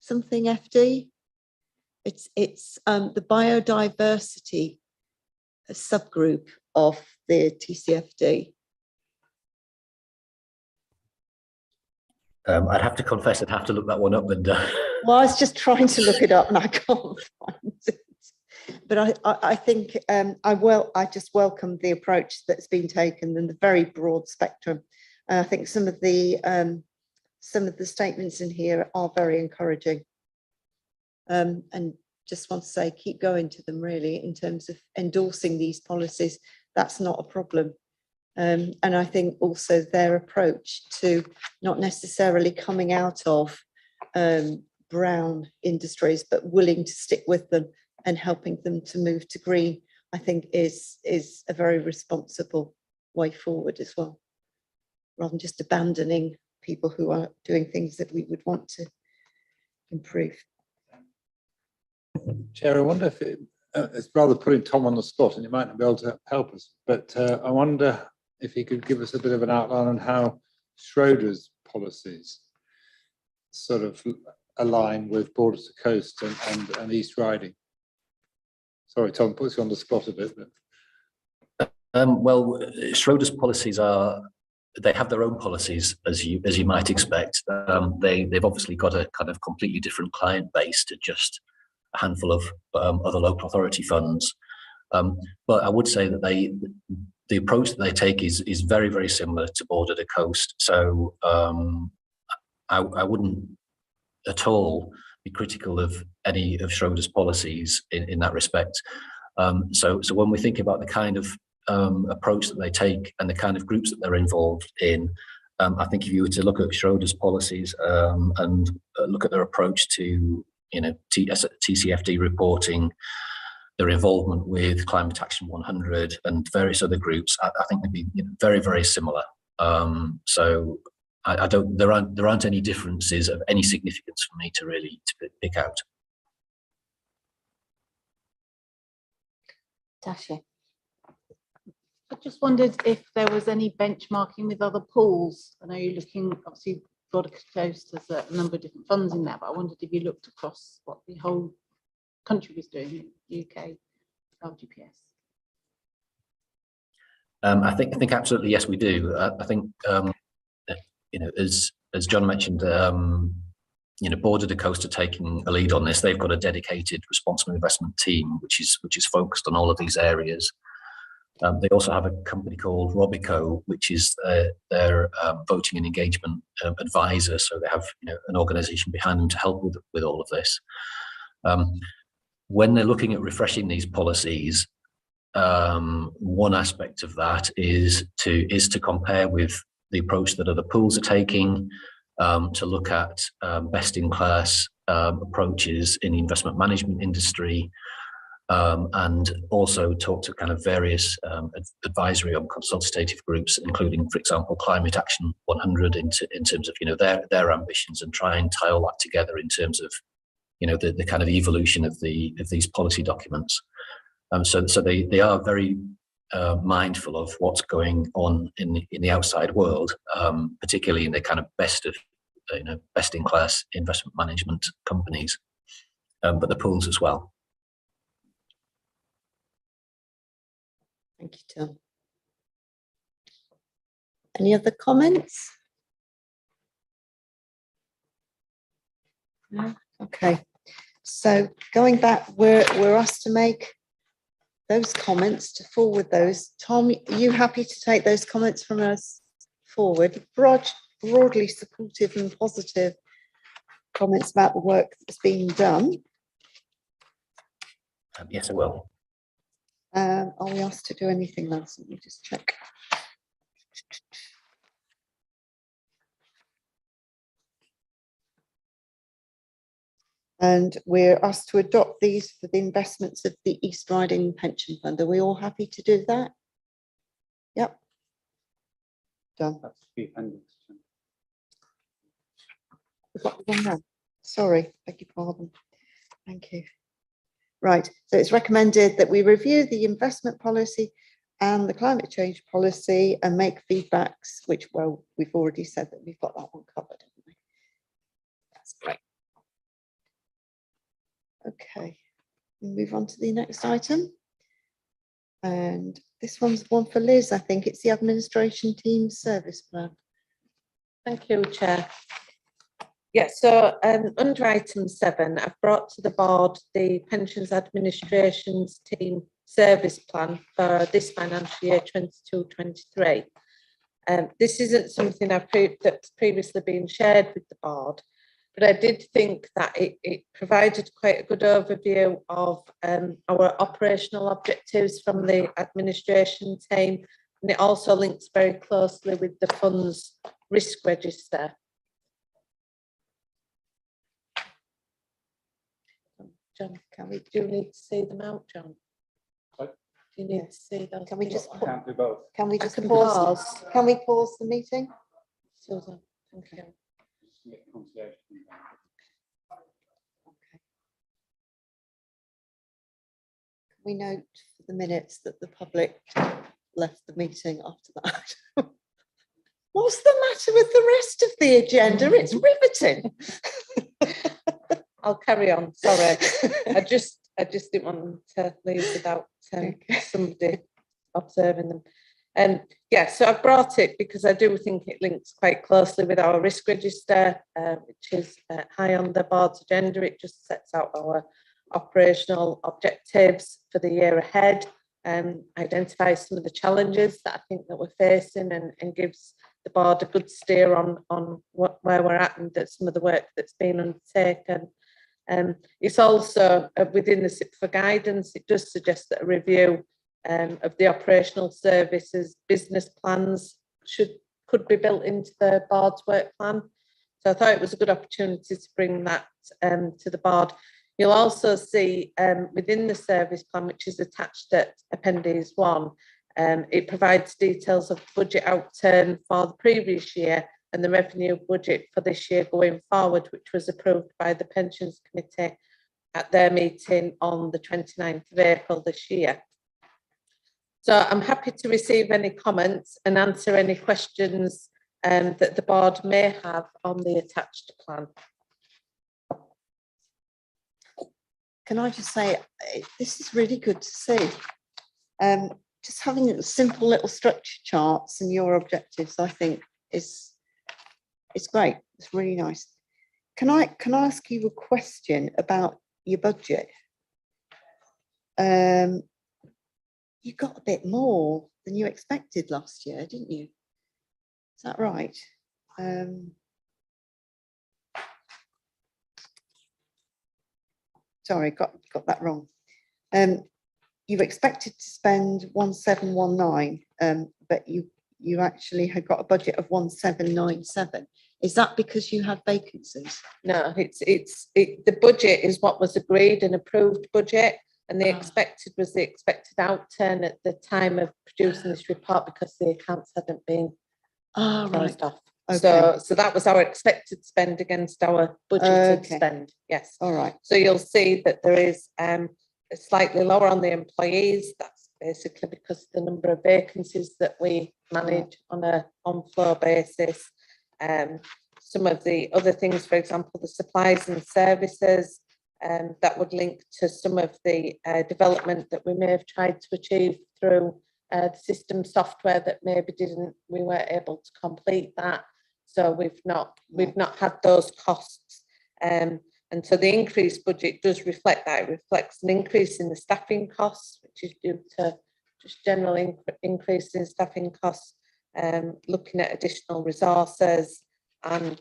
something FD. It's the biodiversity subgroup of the TCFD. I'd have to confess, I'd have to look that one up. And well, I was just trying to look it up and I can't find it. But I think I just welcome the approach that's been taken and the very broad spectrum. I think some of the statements in here are very encouraging, and just want to say keep going to them really in terms of endorsing these policies. That's not a problem, and I think also their approach to not necessarily coming out of brown industries but willing to stick with them and helping them to move to green, I think is a very responsible way forward as well, rather than just abandoning people who are doing things that we would want to improve. Chair, I wonder if it's rather putting Tom on the spot and he might not be able to help us, but I wonder if he could give us a bit of an outline on how Schroders policies sort of align with Border to Coast and East Riding? Sorry, Tom, puts you on the spot a bit. But. Well, Schroders policies they have their own policies, as you might expect. They've obviously got a kind of completely different client base to just a handful of other local authority funds. But I would say that the approach that they take is very, very similar to Border to Coast. So I wouldn't at all be critical of any of Schroders policies in that respect. So when we think about the kind of approach that they take and the kind of groups that they're involved in, I think if you were to look at Schroders policies and look at their approach to TCFD reporting, their involvement with Climate Action 100 and various other groups, I think they'd be very, very similar. So I don't. There aren't any differences of any significance for me to really pick out. Tasha. I just wondered if there was any benchmarking with other pools. I know you're looking, obviously, Border Coast has a number of different funds in there, but I wondered if you looked across what the whole country was doing, UK, LGPS. I think absolutely yes, we do. I think as John mentioned, Border to Coast are taking a lead on this. They've got a dedicated responsible investment team which is focused on all of these areas. They also have a company called Robico, which is their voting and engagement advisor. So they have an organisation behind them to help with all of this. When they're looking at refreshing these policies, one aspect of that is to compare with the approach that other pools are taking, to look at best-in-class approaches in the investment management industry, and also talk to kind of various advisory and consultative groups, including, for example, Climate Action 100 in terms of their ambitions, and try and tie all that together in terms of the kind of evolution of these policy documents. So they are very mindful of what's going on in the outside world, particularly in the kind of best-in-class investment management companies, but the pools as well. Thank you, Tom. Any other comments? No? Okay. So going back, we're asked to make those comments, to forward those. Tom, are you happy to take those comments from us forward? Broadly supportive and positive comments about the work that's being done. Yes, I will. Are we asked to do anything else? Let me just check. And we're asked to adopt these for the investments of the East Riding Pension Fund. Are we all happy to do that? Yep. Done. That's the appendix. We've got the one there. Sorry, beg your pardon. Thank you. Right, so it's recommended that we review the investment policy and the climate change policy and make feedbacks, which, well, we've already said that we've got that one covered, haven't we? That's great. Okay, we'll move on to the next item. And this one's one for Liz, I think. It's the administration team service plan. Thank you, Chair. Yes, so under item 7, I've brought to the board the Pensions Administration's team service plan for this financial year 22-23. This isn't something that's previously been shared with the board, but I did think that it provided quite a good overview of our operational objectives from the administration team, and it also links very closely with the fund's risk register. John, do you need to see them out, John? Sorry? Do you need to see those? Can we just I can't do both. can we I just can pause? pause. Can we pause the meeting? Susan, thank you. Okay. We note for the minutes that the public left the meeting after that. What's the matter with the rest of the agenda? It's riveting. I'll carry on. Sorry, I just didn't want them to leave without somebody observing them. Yeah, so I've brought it because I do think it links quite closely with our risk register, which is high on the board's agenda. It just sets out our operational objectives for the year ahead and identifies some of the challenges that I think that we're facing and gives the board a good steer on where we're at and some of the work that's been undertaken. It's also within the SIP for guidance. It does suggest that a review of the operational services business plans could be built into the board's work plan. So I thought it was a good opportunity to bring that to the board. You'll also see within the service plan, which is attached at Appendix 1, it provides details of budget outturn for the previous year and the revenue budget for this year going forward, which was approved by the Pensions Committee at their meeting on the 29th of April this year. So I'm happy to receive any comments and answer any questions that the board may have on the attached plan. Can I just say, this is really good to see. Just having simple little structure charts and your objectives, I think, is great. It's really nice. Can I ask you a question about your budget? You got a bit more than you expected last year, didn't you? Is that right? Sorry, got that wrong. You expected to spend 1719, but you actually had got a budget of 1797. Is that because you had vacancies? No, the budget is what was agreed and approved budget, and the expected was the expected outturn at the time of producing this report because the accounts hadn't been closed off. Okay. So that was our expected spend against our budgeted spend. Yes. All right. So you'll see that there is slightly lower on the employees. That's basically because the number of vacancies that we manage on a on-floor basis. Some of the other things, for example, the supplies and services, that would link to some of the development that we may have tried to achieve through the system software that maybe we weren't able to complete that. So we've not had those costs. And so the increased budget does reflect that. It reflects an increase in the staffing costs, which is due to just general increase in staffing costs, looking at additional resources, and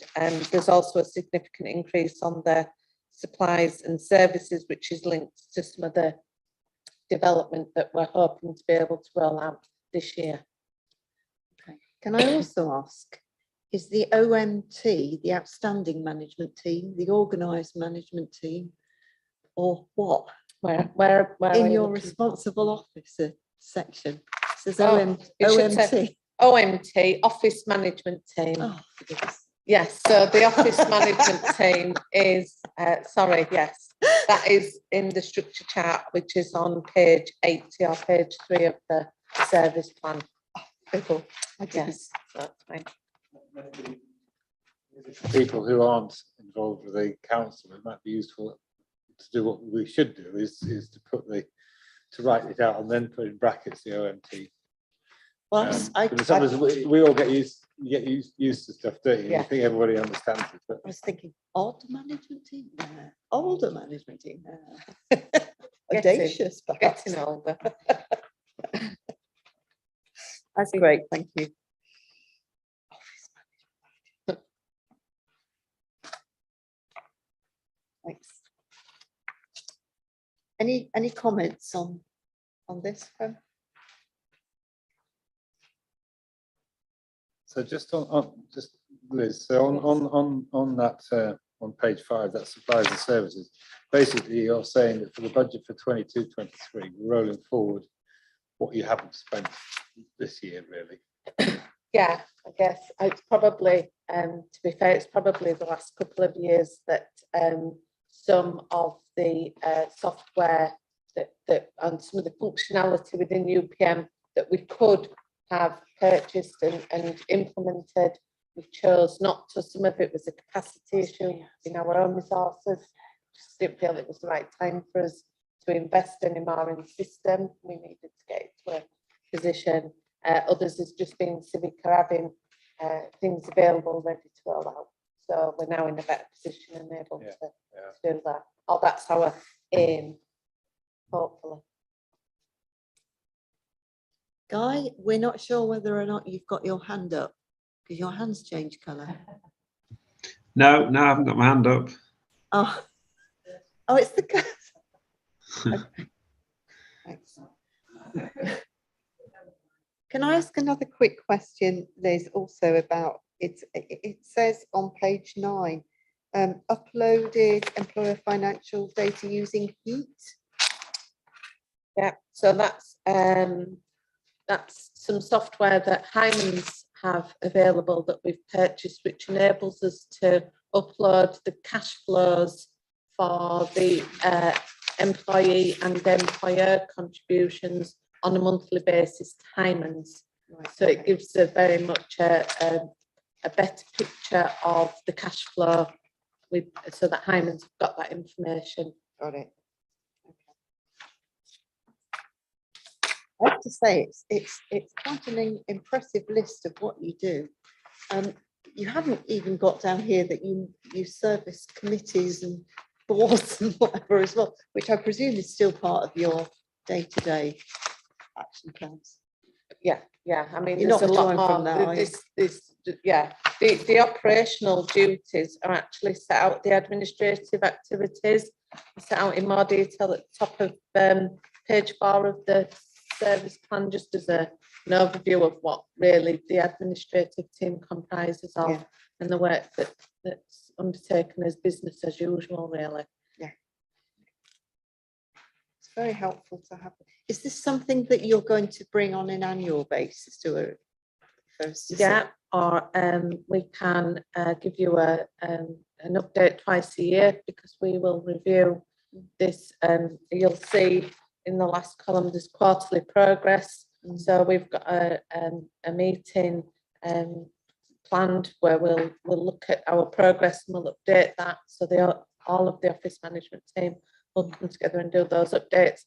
there's also a significant increase on the supplies and services, which is linked to some of the development that we're hoping to be able to roll out this year. Okay. Can I also ask, is the OMT, the outstanding management team, the organised management team, or what? Where in your responsible officer section, it says OMT. OMT, office management team. Oh, forgiveness. Yes, so the office management team is, yes, that is in the structure chart, which is on page 80 or page 3 of the service plan. Yes, that's fine. People who aren't involved with the council, it might be useful to do what we should do is to write it out and then put in brackets the OMT. Well, we all get used to stuff, don't you? Yeah. I think everybody understands it. But I was thinking, odd management team, older management team, audacious, perhaps. Getting older. That's great, thank you. Thanks. Any comments on this? So just on Liz, so on that on page 5, that supplies and services. Basically, you're saying that for the budget for 22-23, we're rolling forward what you haven't spent this year, really. Yeah, I guess it's probably, to be fair, it's probably the last couple of years that some of the software that and some of the functionality within UPM that we could have purchased and implemented. We chose not to. Some of it was a capacity issue in our own resources. Just didn't feel it was the right time for us to invest anymore in the system. We needed to get it to a position. Others has just been Civica having things available ready to roll out. So we're now in a better position and able to do that. Oh, that's our aim, hopefully. Guy, we're not sure whether or not you've got your hand up because your hand's changed colour. No, I haven't got my hand up. Oh, it's the cat. Okay. Thanks. Can I ask another quick question, Liz, also about it says on page 9, uploaded employer financial data using Heat. Yeah, so that's some software that Hyman's have available that we've purchased, which enables us to upload the cash flows for the employee and employer contributions on a monthly basis to Hyman's. Right. So it gives a very much a better picture of the cash flow so that Hyman's have got that information. Got it. I have to say, it's quite an impressive list of what you do. You haven't even got down here that you service committees and boards and whatever as well, which I presume is still part of your day-to-day action plans. Yeah. I mean, You're there's not a lot withdrawing more. from that, are you? The operational duties are actually set out. The administrative activities are set out in more detail at the top of page 4 of the service plan, just as an overview of what really the administrative team comprises of, Yeah. and the work that's undertaken as business as usual, really. It's very helpful to have. Is this something that you're going to bring on an annual basis to a first? Yeah, or we can give you an update twice a year, because we will review this. You'll see in the last column there's quarterly progress. So we've got a meeting planned where we'll look at our progress and we'll update that. So all of the office management team will come together and do those updates.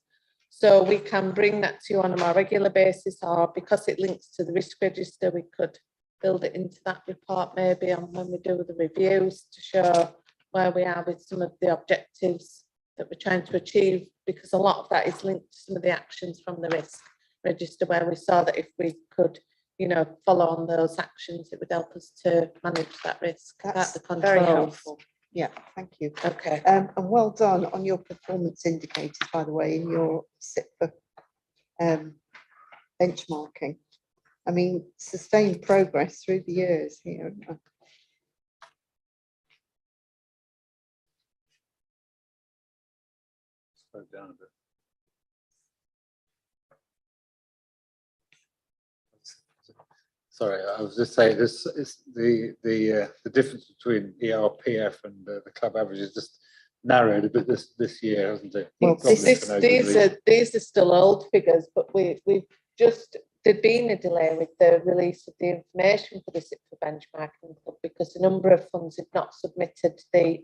So we can bring that to you on a more regular basis, or because it links to the risk register, we could build it into that report maybe on when we do the reviews to show where we are with some of the objectives that we're trying to achieve, because a lot of that is linked to some of the actions from the risk register, where we saw that if we could, follow on those actions, it would help us to manage that risk. That's the very controls. helpful. Yeah, thank you. Okay. And well done on your performance indicators, by the way, in your SIPFA benchmarking. I mean, sustained progress through the years here. Slow down a bit. Sorry, I was just saying this is the difference between ERPF and the club average is just narrowed a bit this year, hasn't it? Well, Probably for no good reason. these are still old figures, but there'd been a delay with the release of the information for the SIPFA benchmarking club, because a number of funds had not submitted the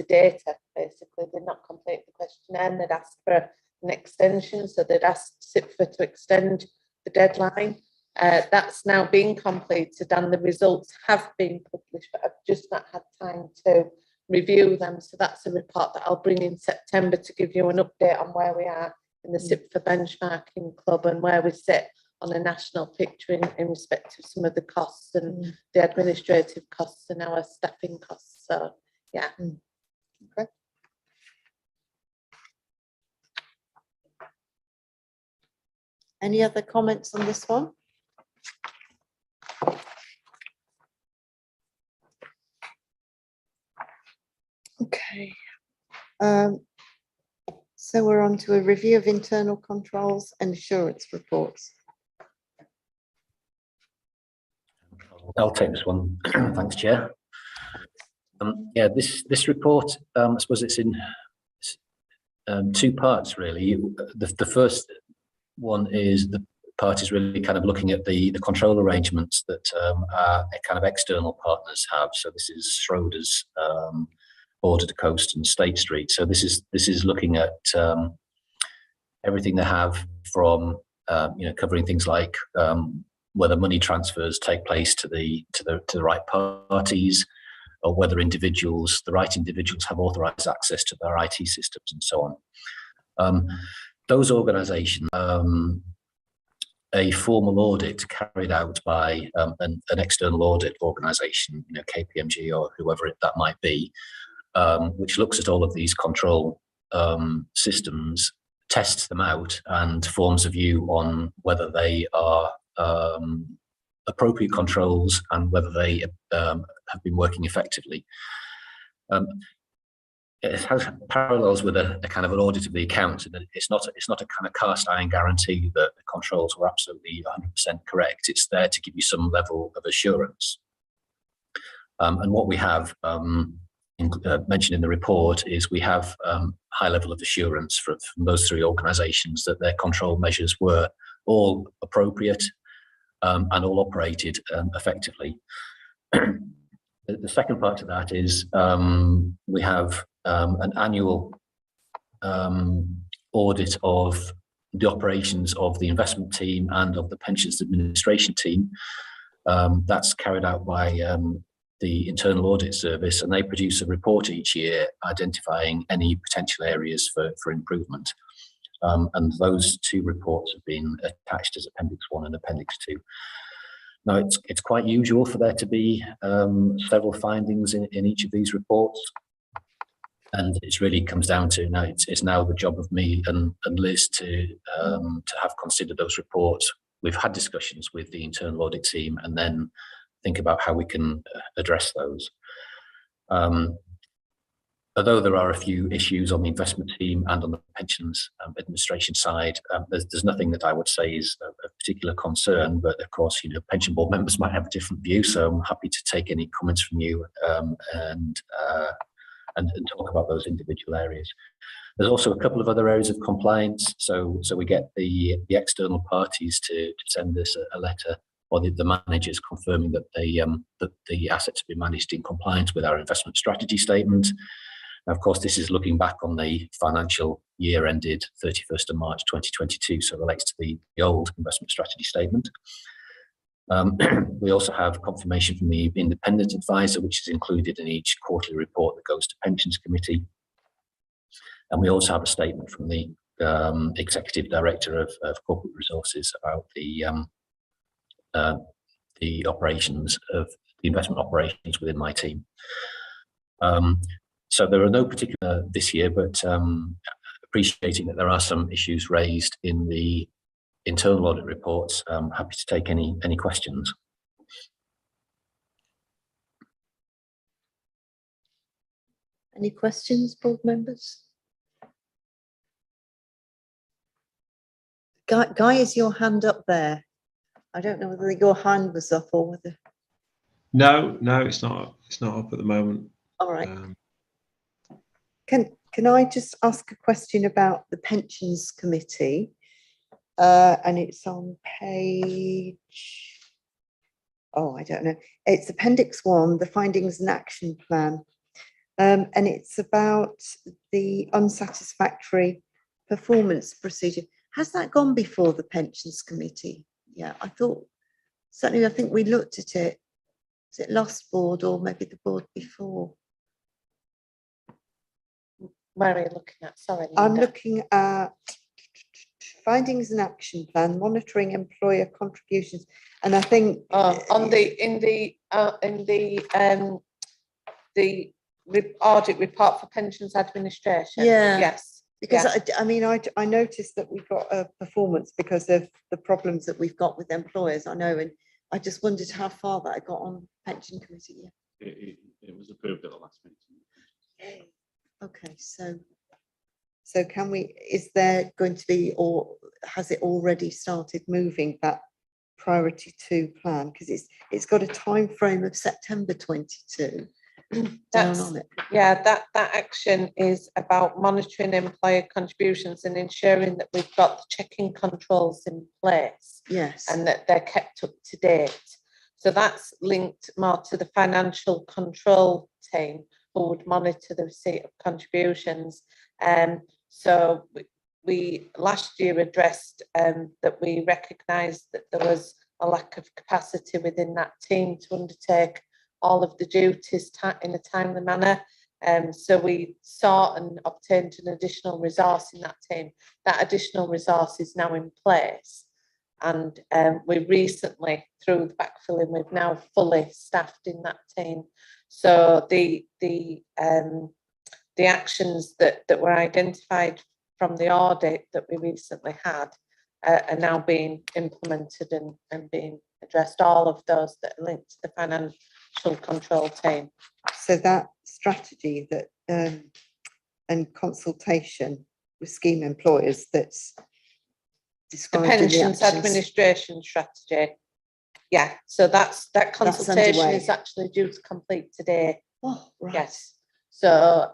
data. Basically, they'd not completed the questionnaire and they'd asked for an extension, so they'd asked SIPFA to extend the deadline. That's now been completed and the results have been published, but I've just not had time to review them. So that's a report that I'll bring in September to give you an update on where we are in the SIPFA benchmarking club and where we sit on a national picture in respect of some of the costs and the administrative costs and our staffing costs. So, yeah. Okay. Any other comments on this one? Okay. So we're on to a review of internal controls and assurance reports. I'll take this one. Thanks, Chair. Yeah, this report, I suppose it's in two parts, really. The first one is the part is really kind of looking at the control arrangements that our kind of external partners have. So this is Schroders, Border to Coast and State Street. So this is looking at everything they have from covering things like whether money transfers take place to the right parties, or whether the right individuals have authorised access to their IT systems and so on. Those organisations, a formal audit carried out by an external audit organisation, KPMG or whoever that might be, which looks at all of these control systems, tests them out and forms a view on whether they are appropriate controls and whether they have been working effectively. It has parallels with a kind of an audit of the accounts, and it's not a kind of cast iron guarantee that the controls were absolutely 100% correct. It's there to give you some level of assurance. And what we have mentioned in the report is we have high level of assurance from those three organisations that their control measures were all appropriate and all operated effectively. The second part of that is we have an annual audit of the operations of the investment team and of the pensions administration team. That's carried out by the internal audit service, and they produce a report each year identifying any potential areas for improvement. And those two reports have been attached as Appendix 1 and Appendix 2. Now, it's quite usual for there to be several findings in each of these reports. And it really comes down to now, it's now the job of me and Liz to have considered those reports. We've had discussions with the internal audit team and then think about how we can address those. Although there are a few issues on the investment team and on the pensions administration side, there's nothing that I would say is of particular concern, but of course, pension board members might have a different view, so I'm happy to take any comments from you and talk about those individual areas. There's also a couple of other areas of compliance, so we get the external parties to send us a letter, or the managers confirming that the assets have been managed in compliance with our investment strategy statement. Now, of course, this is looking back on the financial year ended 31st of March 2022, so it relates to the old investment strategy statement. We also have confirmation from the independent advisor, which is included in each quarterly report that goes to Pensions Committee. And we also have a statement from the Executive Director of Corporate Resources about the operations of the investment operations within my team. So there are no particular this year, but appreciating that there are some issues raised in the internal audit reports, I'm happy to take any questions. Any questions, board members? Guy, is your hand up there? I don't know whether your hand was up or whether. No, it's not. It's not up at the moment. All right. Can I just ask a question about the Pensions Committee? And it's on page, I don't know. It's Appendix 1, the Findings and Action Plan. And it's about the unsatisfactory performance procedure. Has that gone before the Pensions Committee? Yeah, I think we looked at it. Is it last board or maybe the board before? Where are you looking at? Sorry, Linda. I'm looking at Findings and Action Plan, monitoring employer contributions, and I think the audit report for pensions administration. Yeah. Yes. because yes. I noticed that we got a performance because of the problems that we've got with employers. I know, and I just wondered how far that I got on Pension Committee. Yeah. It was approved at the last meeting. Okay, so can we, is there going to be, or has it already started moving that priority 2 plan? Because it's got a time frame of September 22, down That's, on it. yeah, that action is about monitoring employer contributions and ensuring that we've got the checking controls in place Yes. and that they're kept up to date. So that's linked more to the financial control team who would monitor the receipt of contributions. So we last year addressed that we recognised that there was a lack of capacity within that team to undertake all of the duties in a timely manner. So we sought and obtained an additional resource in that team. That additional resource is now in place. And we recently, through the backfilling, we've now fully staffed in that team. So the actions that were identified from the audit that we recently had are now being implemented and being addressed, all of those that are linked to the financial control team. So that strategy that and consultation with scheme employers that's The described in the pensions actions. administration strategy. Yeah, so that consultation underway. is actually due to complete today. Oh, right. Yes. So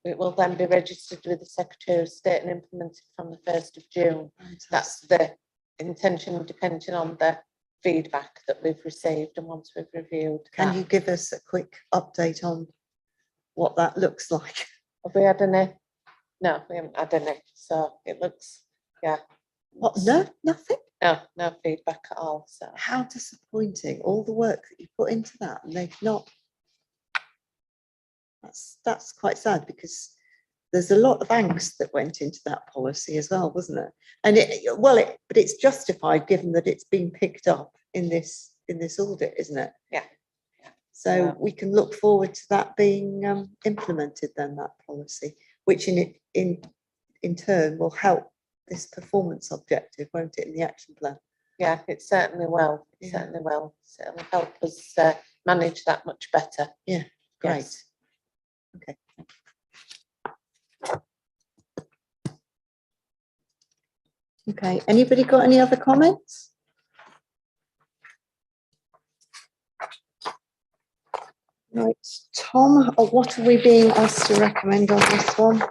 it will then be registered with the Secretary of State and implemented from the 1st of June. That's Fantastic. the intention, depending on the feedback that we've received and once we've reviewed. Can that. you give us a quick update on what that looks like? Have we had any? No, we haven't had any. So it looks, yeah. What? No, nothing. No feedback at all. So How disappointing! All the work that you put into that, and they've not. That's quite sad, because there's a lot of angst that went into that policy as well, wasn't it? And but it's justified given that it's been picked up in this audit, isn't it? Yeah. So Yeah. we can look forward to that being implemented then, that policy, which in turn will help this performance objective, won't it, in the action plan? yeah, it certainly will. It Yeah. certainly will. So it'll help us manage that much better. Yeah, great. Yes. Okay. Okay, anybody got any other comments? Right, Tom, what are we being asked to recommend on this one?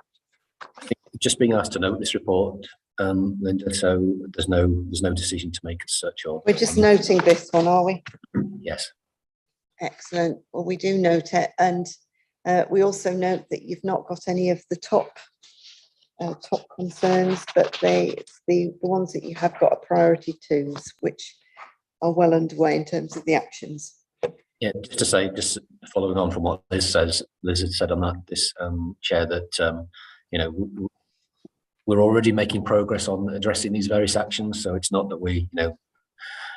Just being asked to note this report, Linda, so there's no decision to make as such. Or We're just noting this one, are we? Yes. Excellent. Well, we do note it, and we also note that you've not got any of the top concerns, but it's the ones that you have got a priority to, which are well underway in terms of the actions. Yeah, just to say, just following on from what Liz had said on that, this chair, that we're already making progress on addressing these various actions. So it's not that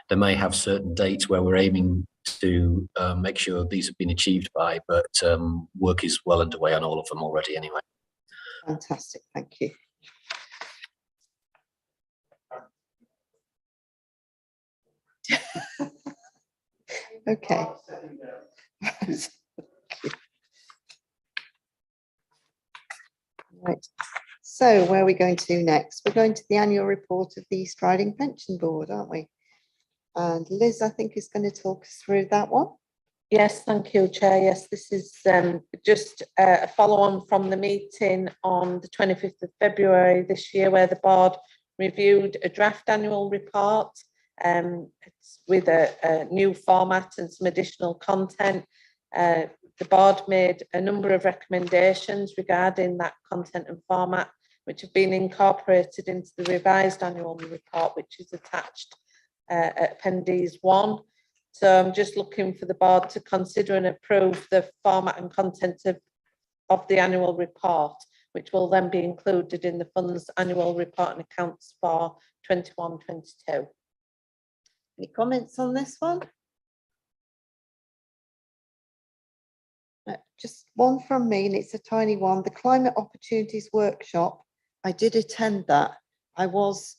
they may have certain dates where we're aiming to make sure these have been achieved by, but work is well underway on all of them already anyway. Fantastic, thank you. Okay. Right, so where are we going to next? We're going to the annual report of the East Riding Pension Board, aren't we? And Liz, I think, is going to talk us through that one. Yes, thank you, Chair. Yes, this is just a follow-on from the meeting on the 25th of February this year, where the board reviewed a draft annual report. It's with a new format and some additional content. The board made a number of recommendations regarding that content and format, which have been incorporated into the revised annual report, which is attached at Appendix 1. So I'm just looking for the board to consider and approve the format and content of the annual report, which will then be included in the fund's annual report and accounts for 21-22. Any comments on this one? Just one from me, and it's a tiny one. The Climate Opportunities Workshop, I did attend that. I was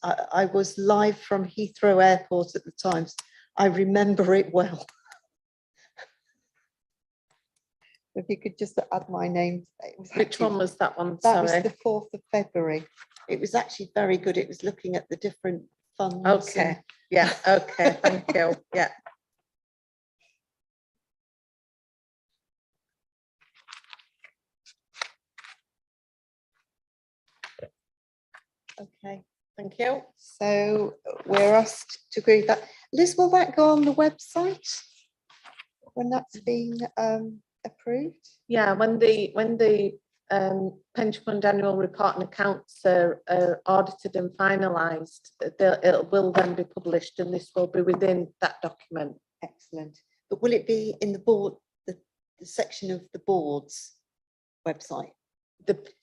live from Heathrow Airport at the time. I remember it well. If you could just add my name. Which one was that one? That Sorry. was the 4th of February. It was actually very good. It was looking at the different funds. Okay. Yeah. Okay. Thank you. Yeah. Okay, Thank you. so we're asked to agree that. Liz, will that go on the website when that's been approved? Yeah, when the pension fund annual report and accounts are audited and finalised, it will then be published, and this will be within that document. Excellent. But will it be in the board, the section of the board's website?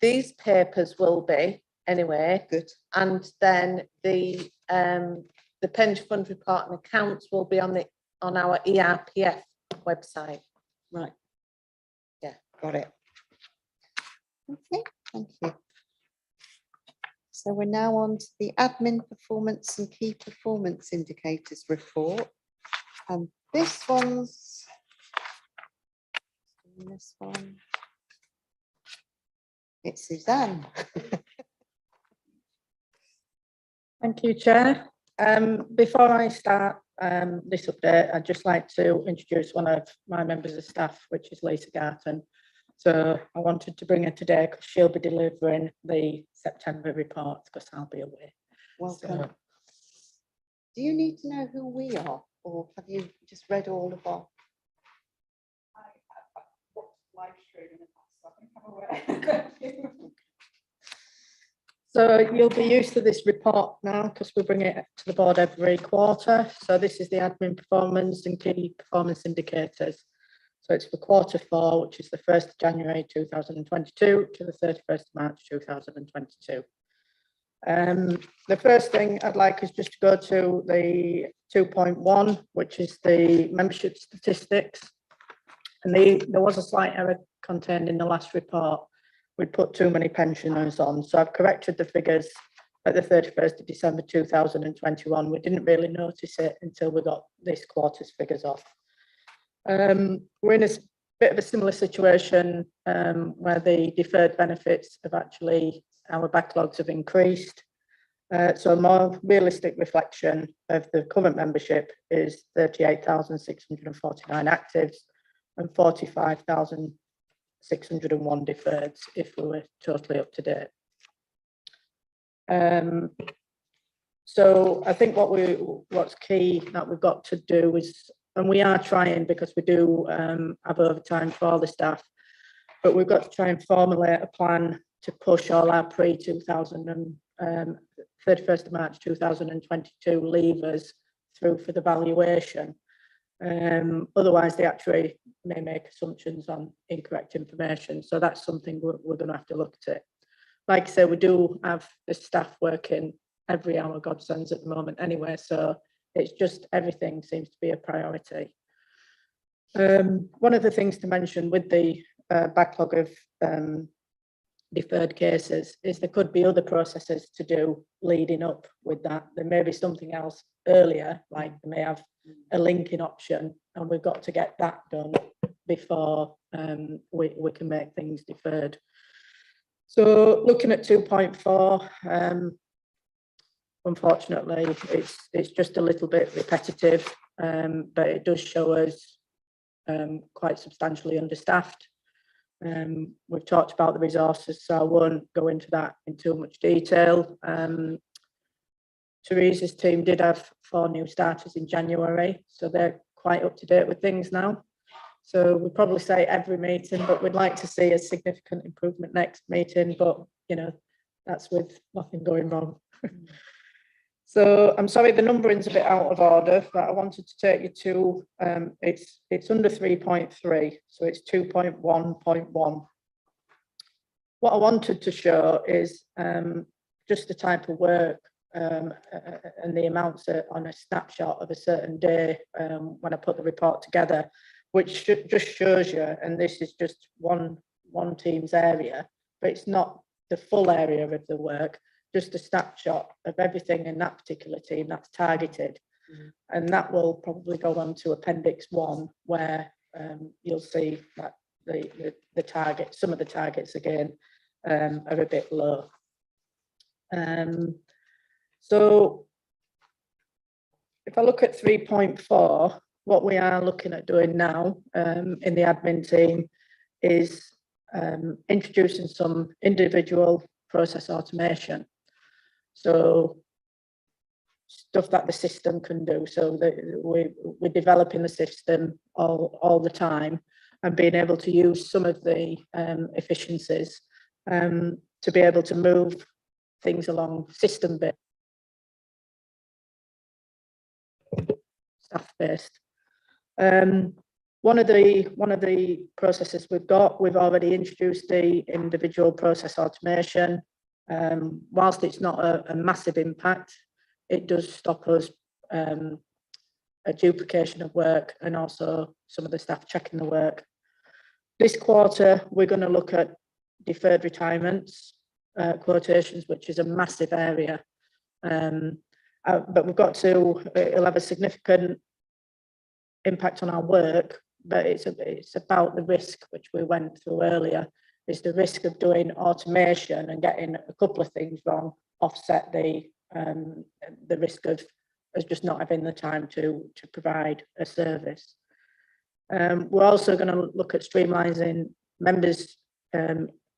These papers will be anyway, Good. and then the pension fund report and accounts will be on our ERPF website. Right. Yeah, got it. Okay, thank you. So we're now on to the admin performance and key performance indicators report. And this one's this one. It's Suzanne. Thank you, Chair. Before I start this update, I'd just like to introduce one of my members of staff, which is Lisa Garton. So I wanted to bring her today because she'll be delivering the September report because I'll be away. Welcome. So, Do you need to know who we are, or have you just read all of our? So you'll be used to this report now because we bring it to the board every quarter. So this is the admin performance and key performance indicators. So it's for Q4, which is the 1st of January 2022 to the 31st of March 2022. The first thing I'd like is just to go to the 2.1, which is the membership statistics. And there was a slight error contained in the last report. We'd put too many pensioners on. So I've corrected the figures at the 31st of December 2021. We didn't really notice it until we got this quarter's figures off. We're in a bit of a similar situation where the deferred benefits have actually, our backlogs have increased. So a more realistic reflection of the current membership is 38,649 actives and 45,601 deferreds if we were totally up to date. So I think what's key that we've got to do is, and we are trying because we do have overtime for all the staff, but we've got to try and formulate a plan to push all our pre-31st of March 2022 leavers through for the valuation. Otherwise, the actuary may make assumptions on incorrect information. So that's something we're going to have to look at. Like I say, we do have the staff working every hour God sends at the moment anyway. So it's just everything seems to be a priority. One of the things to mention with the backlog of deferred cases is there could be other processes to do leading up with that. There may be something else earlier, like they may have a linking option, and we've got to get that done before we can make things deferred. So looking at 2.4, unfortunately, it's just a little bit repetitive, but it does show us quite substantially understaffed. We've talked about the resources, so I won't go into that in too much detail. Teresa's team did have 4 new starters in January, so they're quite up to date with things now. So we probably say every meeting, but we'd like to see a significant improvement next meeting, but you know, that's with nothing going wrong. So I'm sorry, the numbering's a bit out of order, but I wanted to take you to, it's under 3.3, so it's 2.1.1. What I wanted to show is just the type of work and the amounts on a snapshot of a certain day when I put the report together, which just shows you, and this is just one team's area, but it's not the full area of the work, just a snapshot of everything in that particular team that's targeted. And that will probably go on to Appendix 1, where you'll see that the target, some of the targets again are a bit low. So if I look at 3.4, what we are looking at doing now in the admin team is introducing some individual process automation. So stuff that the system can do. So that we're developing the system all the time and being able to use some of the efficiencies to be able to move things along system based, staff based. One of the processes we've already introduced the individual process automation. Whilst it's not a massive impact, it does stop us a duplication of work and also some of the staff checking the work. This quarter, we're going to look at deferred retirements quotations, which is a massive area. But we've got to, it'll have a significant impact on our work, but it's about the risk, which we went through earlier. It's the risk of doing automation and getting a couple of things wrong, offset the risk of us just not having the time to provide a service. We're also going to look at streamlining members'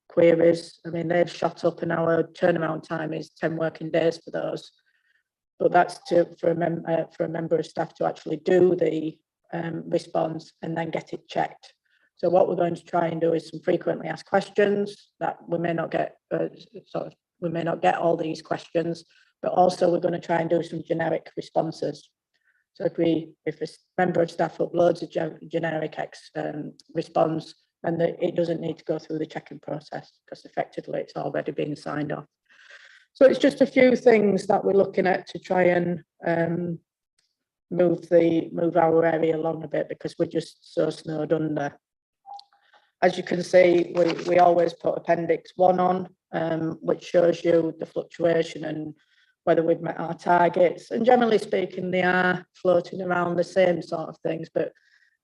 queries. I mean, they've shot up and our turnaround time is 10 working days for those. But that's for a member of staff to actually do the response and then get it checked. So what we're going to try and do is some frequently asked questions that we may not get, we may not get all these questions, but also we're going to try and do some generic responses. So if a member of staff uploads a generic response, and it doesn't need to go through the checking process because effectively it's already been signed off. So it's just a few things that we're looking at to try and move our area along a bit, because we're just so snowed under. As you can see, we always put Appendix 1 on, which shows you the fluctuation and whether we've met our targets. And generally speaking, they are floating around the same sort of things, but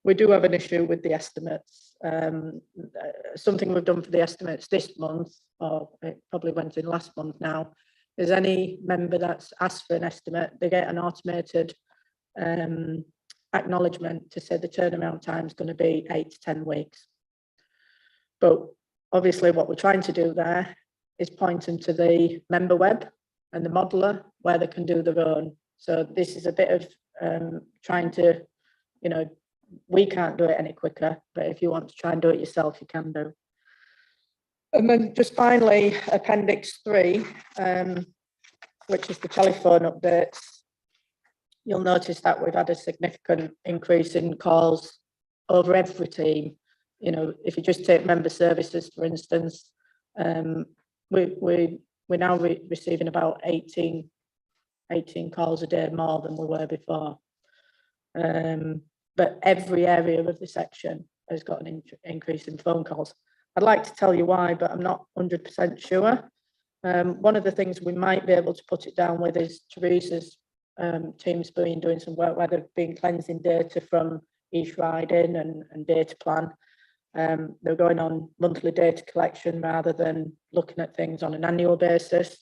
we do have an issue with the estimates. Something we've done for the estimates this month, or it probably went in last month now, is any member that's asked for an estimate, they get an automated acknowledgement to say the turnaround time is going to be 8 to 10 weeks. But obviously what we're trying to do there is point them to the member web and the modeler where they can do their own. So this is a bit of trying to, you know, we can't do it any quicker, but if you want to try and do it yourself, you can do. And then just finally, Appendix 3, which is the telephone updates. You'll notice that we've had a significant increase in calls over every team. You know, if you just take member services, for instance, we're now receiving about 18 calls a day more than we were before. But every area of the section has got an increase in phone calls. I'd like to tell you why, but I'm not 100% sure. One of the things we might be able to put it down with is Teresa's team's been doing some work where they've been cleansing data from each riding and data plan. They're going on monthly data collection rather than looking at things on an annual basis.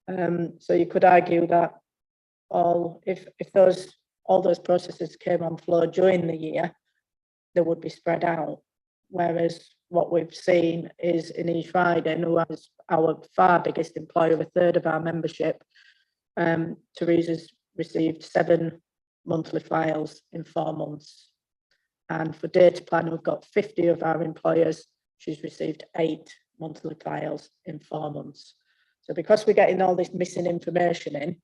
So you could argue that if all those processes came on flow during the year, they would be spread out. Whereas what we've seen is in each riding, who has our far biggest employer, a third of our membership, Teresa's received 7 monthly files in 4 months. And for data plan, we've got 50 of our employers. She's received 8 monthly files in 4 months. So because we're getting all this missing information in,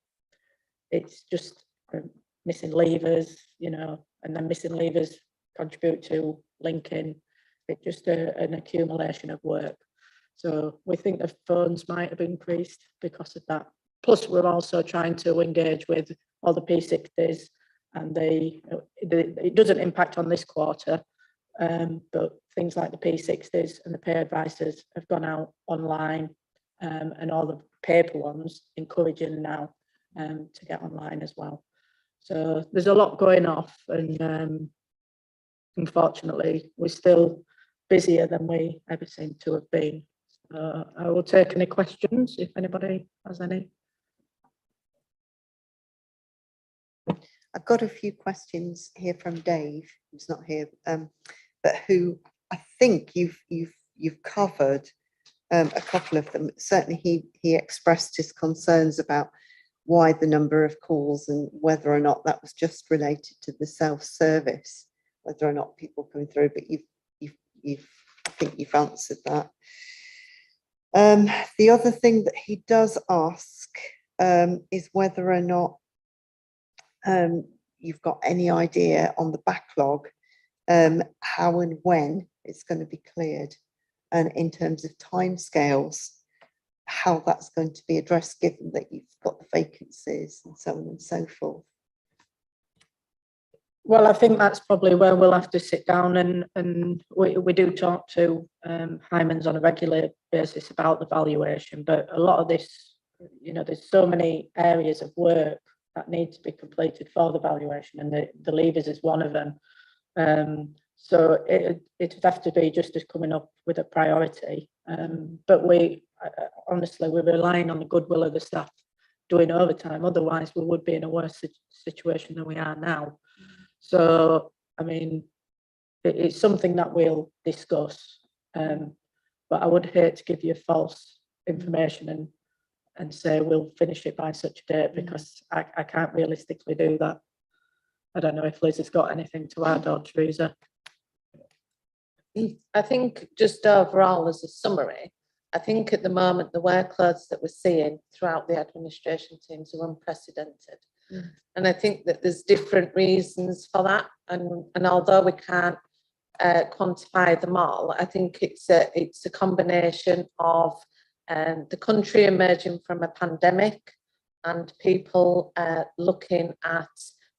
it's just missing levers, you know, and then missing levers contribute to linking. It's just an accumulation of work. So we think the phones might have increased because of that. Plus, we're also trying to engage with all the P60s, and it doesn't impact on this quarter, but things like the P60s and the pay advisors have gone out online, and all the paper ones encouraging now to get online as well. So there's a lot going off, and unfortunately, we're still busier than we ever seem to have been. I will take any questions if anybody has any. I've got a few questions here from Dave, who's not here, but who I think you've covered a couple of them. Certainly he expressed his concerns about why the number of calls and whether or not that was just related to the self-service, whether or not people coming through, but I think you've answered that. The other thing that he does ask is whether or not you've got any idea on the backlog, how and when it's going to be cleared, and in terms of timescales, how that's going to be addressed, given that you've got the vacancies and so on and so forth. Well, I think that's probably where we'll have to sit down, and we do talk to Hymans on a regular basis about the valuation, but a lot of this, you know, there's so many areas of work that need to be completed for the valuation, and the levers is one of them. So it'd have to be just as coming up with a priority. But honestly, we're relying on the goodwill of the staff doing overtime. Otherwise, we would be in a worse situation than we are now. So, I mean, it's something that we'll discuss. But I would hate to give you false information and say we'll finish it by such a date, because I can't realistically do that. I don't know if Liz has got anything to add, or Teresa. I think just overall as a summary, I think at the moment the workloads that we're seeing throughout the administration teams are unprecedented. And I think that there's different reasons for that. And although we can't quantify them all, I think it's a combination of the country emerging from a pandemic and people looking at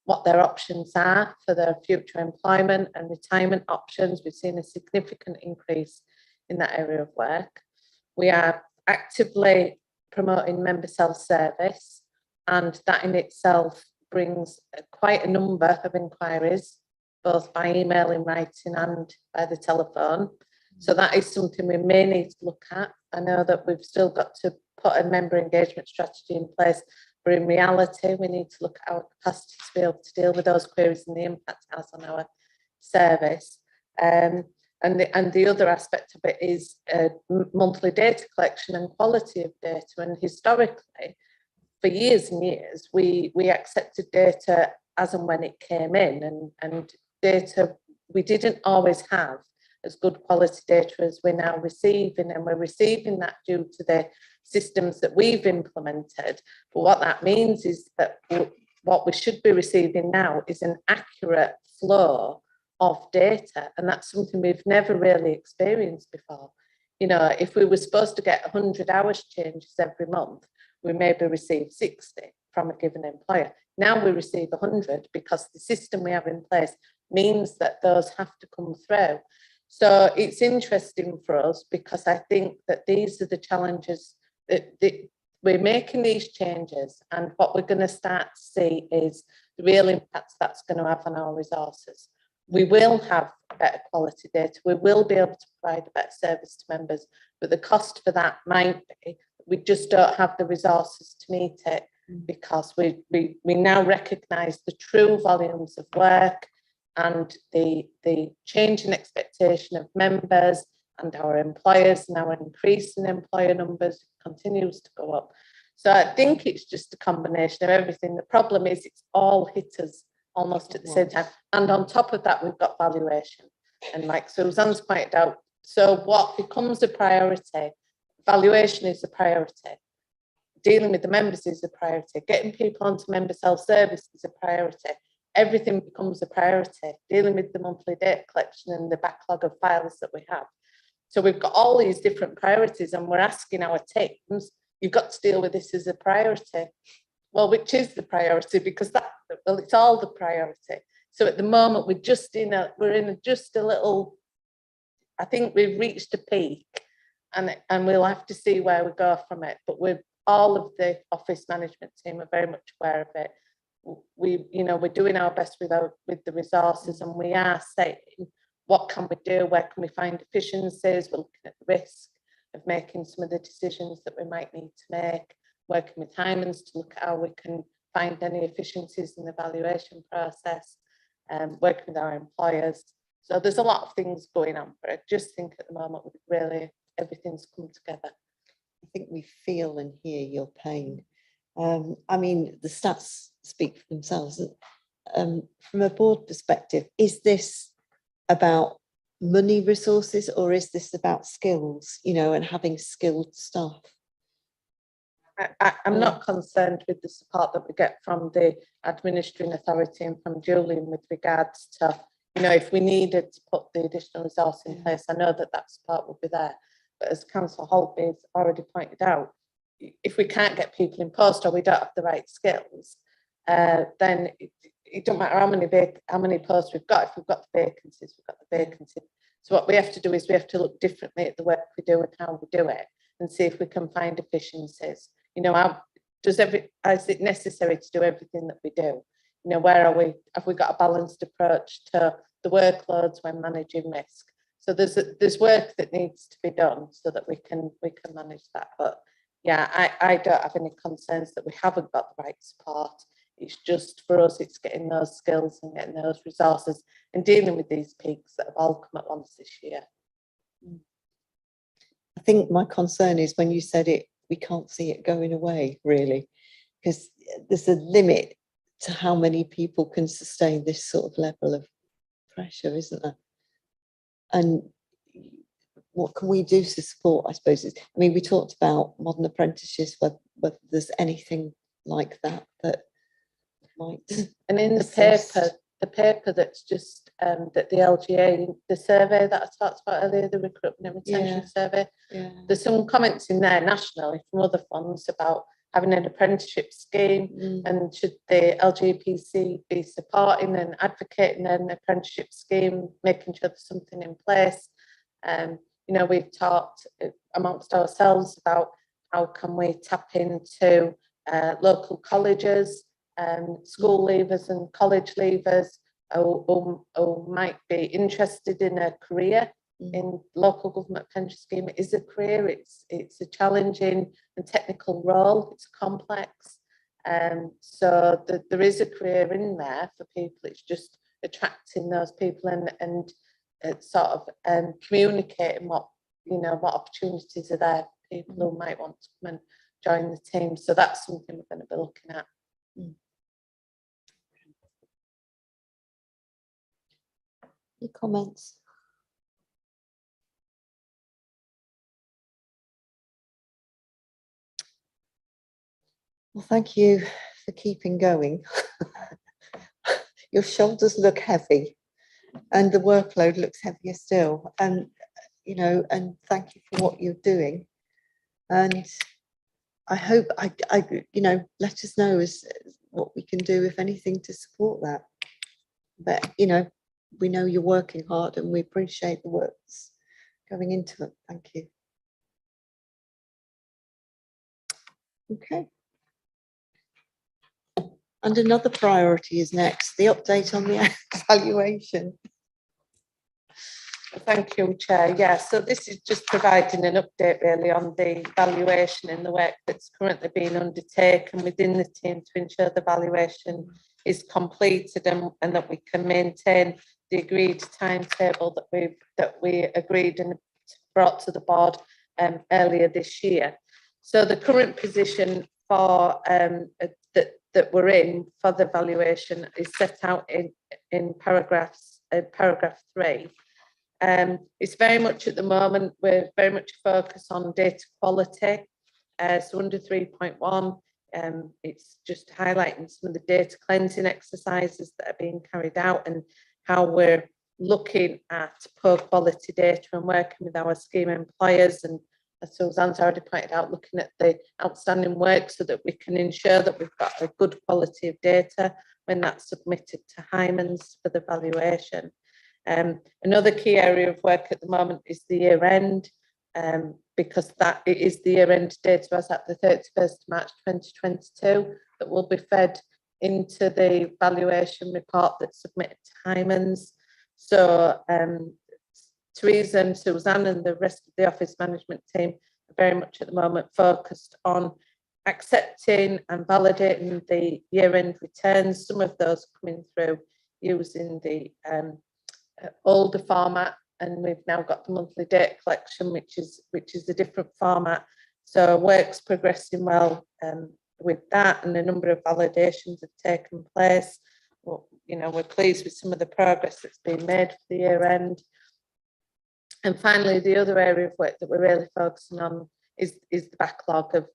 what their options are for their future employment and retirement options. We've seen a significant increase in that area of work. We are actively promoting member self-service, and that in itself brings quite a number of inquiries, both by email, in writing, and by the telephone. So that is something we may need to look at. I know that we've still got to put a member engagement strategy in place, but in reality, we need to look at our capacity to be able to deal with those queries and the impact it has on our service. And the other aspect of it is monthly data collection and quality of data. And historically, for years and years, we accepted data as and when it came in, and data we didn't always have as good quality data as we're now receiving, and we're receiving that due to the systems that we've implemented. But what that means is that what we should be receiving now is an accurate flow of data, and that's something we've never really experienced before. You know, if we were supposed to get 100 hours changes every month, we maybe receive 60 from a given employer. Now we receive 100 because the system we have in place means that those have to come through. So it's interesting for us, because I think that these are the challenges that we're making these changes, and what we're going to start to see is the real impacts that's going to have on our resources. We will have better quality data, we will be able to provide a better service to members, but the cost for that might be we just don't have the resources to meet it, because we now recognise the true volumes of work and the change in expectation of members and our employers, and our increase in employer numbers continues to go up. So I think it's just a combination of everything. The problem is it's all hit us almost at the same time. And on top of that, we've got valuation. And like Suzanne's pointed out, so what becomes a priority? Valuation is a priority. Dealing with the members is a priority. Getting people onto member self-service is a priority. Everything becomes a priority. Dealing with the monthly data collection and the backlog of files that we have. So we've got all these different priorities, and we're asking our teams, you've got to deal with this as a priority. Well, which is the priority? Because it's all the priority. So at the moment, we're in just a little, I think we've reached a peak, and we'll have to see where we go from it. But all of the office management team are very much aware of it. We're doing our best with the resources, and we are saying, what can we do? Where can we find efficiencies? We're looking at the risk of making some of the decisions that we might need to make, working with Hymans to look at how we can find any efficiencies in the valuation process, working with our employers. So there's a lot of things going on, but I just think at the moment we're really everything's come together. I think we feel and hear your pain. I mean, the stats speak for themselves. From a board perspective, is this about money resources, or is this about skills, you know, and having skilled staff? I'm not concerned with the support that we get from the administering authority and from Julian with regards to, you know, if we needed to put the additional resource in place, I know that that support will be there. But as Councillor Holtby's already pointed out, if we can't get people in post or we don't have the right skills, then it don't matter how many posts we've got. If we've got the vacancies, we've got the vacancies. So what we have to do is we have to look differently at the work we do and how we do it, and see if we can find efficiencies. You know, is it necessary to do everything that we do? You know, where are we? Have we got a balanced approach to the workloads when managing risk? So there's work that needs to be done so that we can manage that. But yeah, I don't have any concerns that we haven't got the right support. It's just for us, it's getting those skills and getting those resources and dealing with these peaks that have all come at once this year. I think my concern is when you said it, we can't see it going away, really, because there's a limit to how many people can sustain this sort of level of pressure, isn't there? And what can we do to support, I suppose? I mean, we talked about modern apprentices, whether there's anything like that might. And in assist. the paper that's just that the LGA, the survey that I talked about earlier, the recruitment and retention survey, there's some comments in there nationally from other funds about having an apprenticeship scheme, and should the LGPC be supporting and advocating an apprenticeship scheme, making sure there's something in place. You know, we've talked amongst ourselves about how can we tap into local colleges, school leavers and college leavers who might be interested in a career in local government pension scheme. It is a career, it's a challenging and technical role, it's complex. So there is a career in there for people. It's just attracting those people and sort of communicating what opportunities are there for people who might want to come and join the team. So that's something we're going to be looking at. Any comments? Well, thank you for keeping going. Your shoulders look heavy and the workload looks heavier still. And, you know, and thank you for what you're doing. And I hope, you know, let us know as what we can do, if anything, to support that. But, you know, we know you're working hard and we appreciate the work that's going into it. Thank you. Okay. And another priority is next, the update on the evaluation. Thank you, Chair. Yeah, so this is just providing an update really on the valuation and the work that's currently being undertaken within the team to ensure the valuation is completed and that we can maintain the agreed timetable that we agreed and brought to the board earlier this year. So the current position for that we're in for the valuation is set out in paragraph 3. It's very much at the moment, we're very much focused on data quality. So under 3.1, it's just highlighting some of the data cleansing exercises that are being carried out and how we're looking at poor quality data and working with our scheme employers. And as Suzanne's already pointed out, looking at the outstanding work so that we can ensure that we've got a good quality of data when that's submitted to Hyman's for the valuation. Another key area of work at the moment is the year end, because it is the year end data as at the 31st of March 2022 that will be fed into the valuation report that's submitted to Hyman's. So Teresa and Suzanne and the rest of the office management team are very much at the moment focused on accepting and validating the year end returns. Some of those coming through using the older format, and we've now got the monthly data collection, which is a different format. So work's progressing well with that, and a number of validations have taken place. Well, you know, we're pleased with some of the progress that's been made for the year end. And finally, the other area of work that we're really focusing on is the backlog of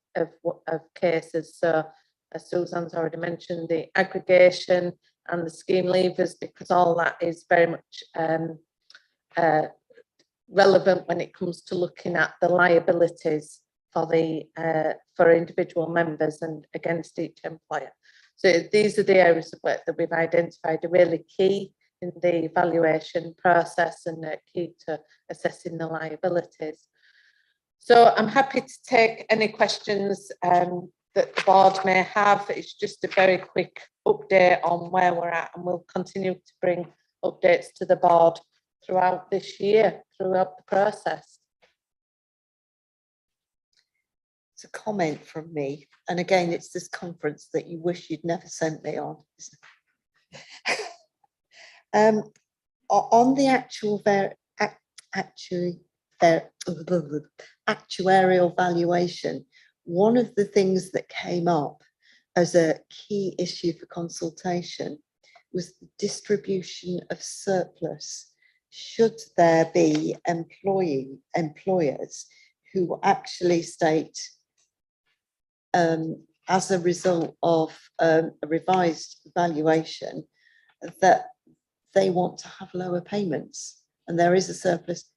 cases. So as Suzanne's already mentioned, the aggregation and the scheme levers, because all that is very much relevant when it comes to looking at the liabilities for individual members and against each employer. So these are the areas of work that we've identified are really key in the evaluation process and key to assessing the liabilities. So I'm happy to take any questions that the board may have. It's just a very quick update on where we're at, and we'll continue to bring updates to the board throughout this year, throughout the process. It's a comment from me, and again, it's this conference that you wish you'd never sent me on. On the actuarial valuation, one of the things that came up as a key issue for consultation was the distribution of surplus. Should there be employers who actually state, as a result of a revised valuation, that they want to have lower payments and there is a surplus?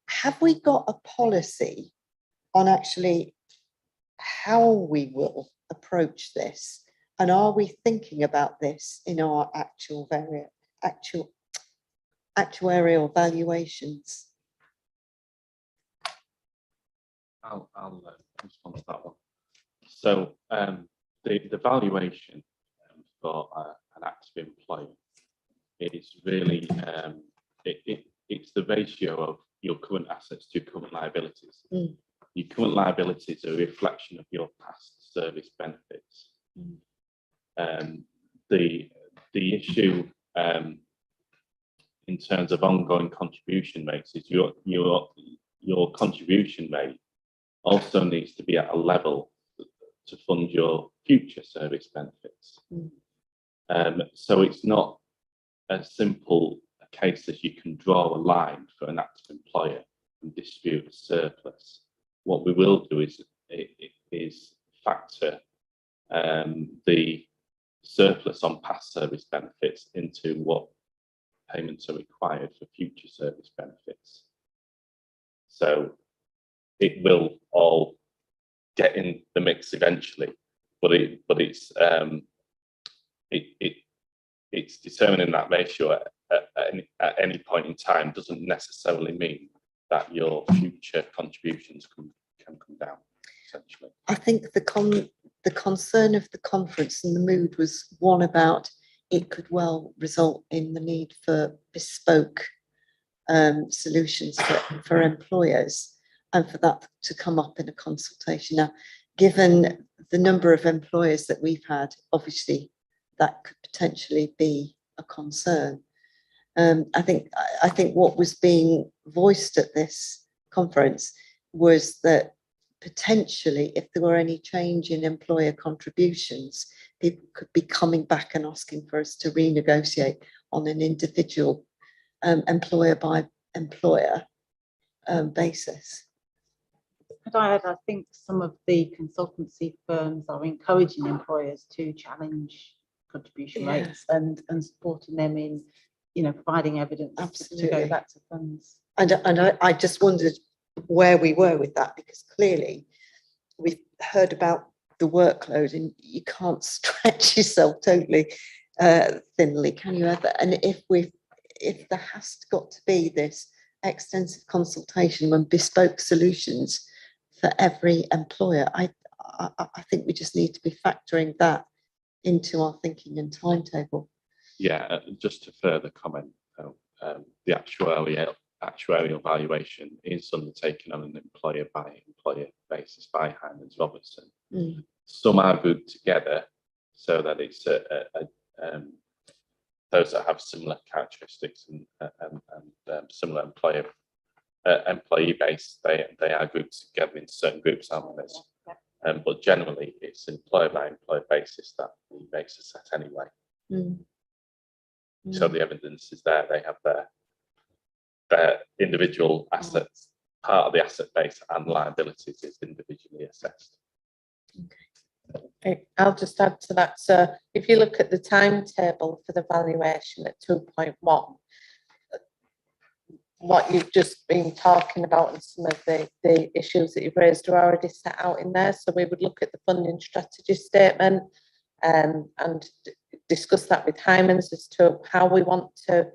Have we got a policy on actually how we will approach this? And are we thinking about this in our actuarial valuations? I'll respond to that one. So the valuation for an active employer is really it's the ratio of your current assets to your current liabilities. Mm. Your current liabilities are a reflection of your past service benefits. Mm. The issue in terms of ongoing contribution rates is your contribution rate also needs to be at a level to fund your future service benefits. Mm. So it's not as simple a case as you can draw a line for an active employer and distribute a surplus. What we will do is factor the surplus on past service benefits into what payments are required for future service benefits. So it will all get in the mix eventually, but it's determining that ratio at any point in time doesn't necessarily mean that your future contributions can come down, essentially. I think the concern of the conference and the mood was one about it could well result in the need for bespoke solutions for employers, and for that to come up in a consultation. Now, given the number of employers that we've had, obviously that could potentially be a concern. I think what was being voiced at this conference was that potentially, if there were any change in employer contributions, people could be coming back and asking for us to renegotiate on an individual employer by employer basis. Could I add, I think some of the consultancy firms are encouraging employers to challenge contribution rates and supporting them in, you know, providing evidence. Absolutely. To go back to funds. And I just wondered where we were with that, because clearly we've heard about the workload and you can't stretch yourself totally thinly, can you ever? And if there has got to be this extensive consultation and bespoke solutions for every employer, I think we just need to be factoring that into our thinking and timetable. Yeah, just to further comment, the actuarial valuation is undertaken on an employer by employer basis by Heinz Robertson. Mm. Some are grouped together so that it's those that have similar characteristics and similar employer employee base, they are grouped together into certain groups, aren't they? But generally, it's employer by employer basis that the rates are set anyway. So the evidence is there. They have their individual assets, part of the asset base, and liabilities is individually assessed. I'll just add to that. So if you look at the timetable for the valuation at 2.1, what you've just been talking about and some of the issues that you've raised are already set out in there. So we would look at the funding strategy statement and discuss that with Hymans as to how we want to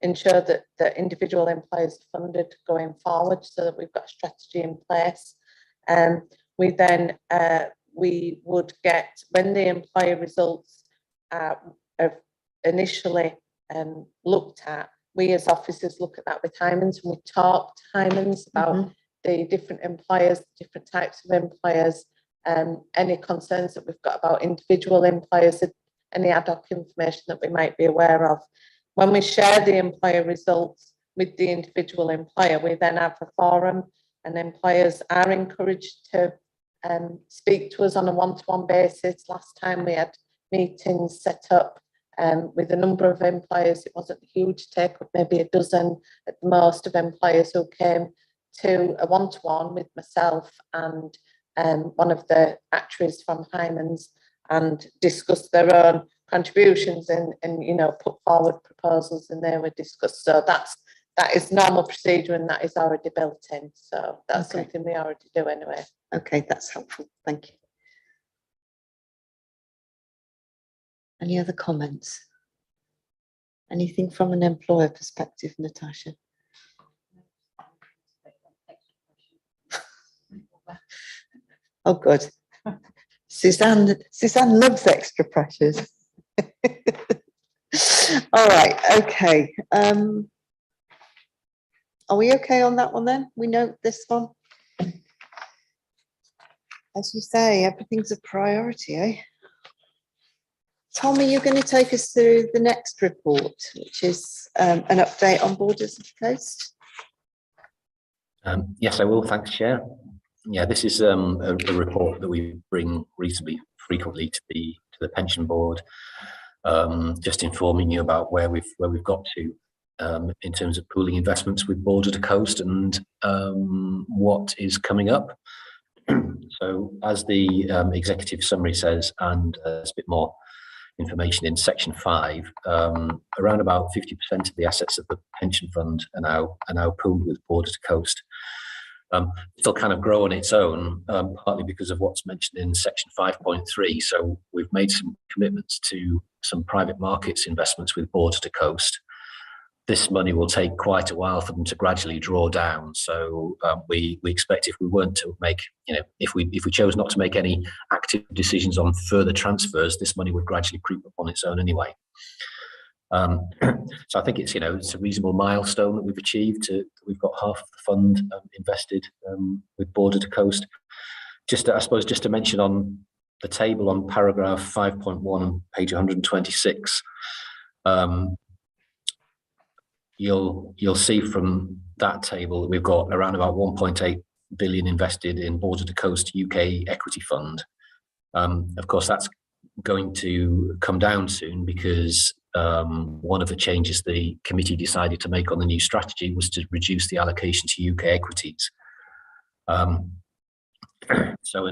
ensure that the individual employers are funded going forward, so that we've got a strategy in place. We then we would get, when the employer results are initially looked at, we as officers look at that with Hymans, and we talk to Hymans about the different employers, different types of employers, any concerns that we've got about individual employers, any ad hoc information that we might be aware of. When we share the employer results with the individual employer, we then have a forum, and employers are encouraged to speak to us on a one-to-one basis. Last time we had meetings set up with a number of employers. It wasn't a huge take-up, maybe a dozen at the most of employers who came to a one-to-one with myself and one of the actuaries from Hymans, and discussed their own contributions and put forward proposals, and they were discussed. So that is normal procedure, and that is already built in. So that's something we already do anyway. Okay, that's helpful. Thank you. Any other comments? Anything from an employer perspective, Natasha? Oh, good. Suzanne loves extra pressures. All right, okay. Are we okay on that one then? We note this one. As you say, everything's a priority, eh? Tom, are you going to take us through the next report, which is an update on Borders of the Coast? Yes, I will. Thanks, Chair. Yeah, this is a report that we bring reasonably frequently to the pension board, just informing you about where we've got to in terms of pooling investments with Border to Coast and what is coming up. So, as the executive summary says, and there's a bit more information in section 5, around about 50% of the assets of the pension fund are now pooled with Border to Coast. Still kind of grow on its own, partly because of what's mentioned in section 5.3. So we've made some commitments to some private markets investments with Border to Coast. This money will take quite a while for them to gradually draw down. So we expect, if we weren't to make, if we chose not to make any active decisions on further transfers, this money would gradually creep up on its own anyway. So I think it's a reasonable milestone that we've achieved. We've got half of the fund invested with Border to Coast. I suppose just to mention on the table on paragraph 5.1 on page 126. You'll see from that table that we've got around about 1.8 billion invested in Border to Coast UK equity fund. Of course, that's going to come down soon, because one of the changes the committee decided to make on the new strategy was to reduce the allocation to UK equities. So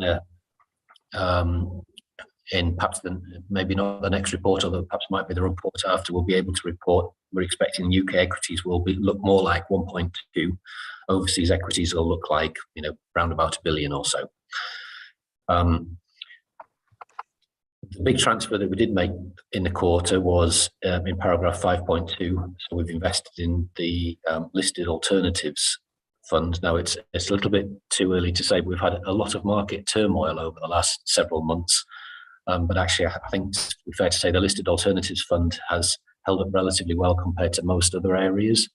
in perhaps maybe not the next report, although perhaps might be the report after, we'll be able to report we're expecting UK equities will look more like 1.2. Overseas equities will look like around about 1 billion or so. The big transfer that we did make in the quarter was in paragraph 5.2. So we've invested in the listed alternatives fund. Now it's a little bit too early to say, but we've had a lot of market turmoil over the last several months. But actually, I think it's fair to say the listed alternatives fund has held up relatively well compared to most other areas.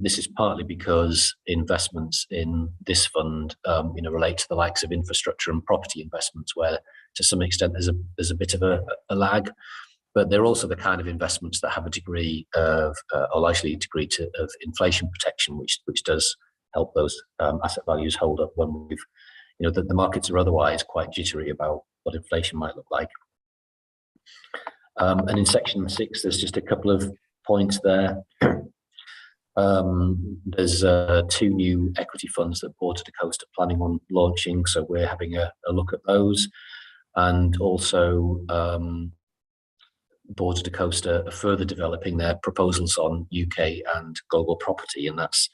This is partly because investments in this fund, relate to the likes of infrastructure and property investments, where to some extent there's a bit of a lag. but they're also the kind of investments that have a degree of, or largely a degree of inflation protection, which does help those asset values hold up when we've, the markets are otherwise quite jittery about what inflation might look like. And in section 6, there's just a couple of points there. There's 2 new equity funds that Board of the Coast are planning on launching, so we're having a look at those. And also Board of the Coast are further developing their proposals on UK and global property, and that's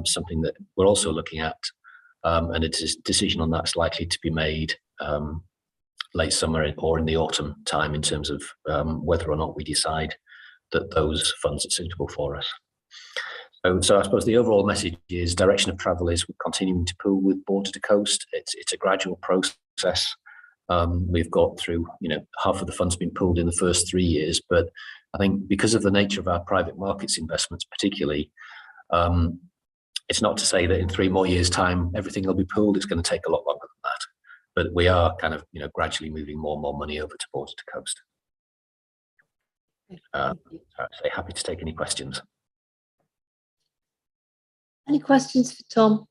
something that we're also looking at, and a decision on that's likely to be made late summer or in the autumn time, in terms of whether or not we decide that those funds are suitable for us. So I suppose the overall message is direction of travel is we're continuing to pool with Board of the Coast. It's a gradual process. We've got through, half of the funds been pooled in the first 3 years, but I think because of the nature of our private markets investments particularly, it's not to say that in 3 more years' time everything will be pooled. It's going to take a lot longer than that. But we are kind of, gradually moving more and more money over to Board of the Coast. I'd say happy to take any questions. Any questions for Tom?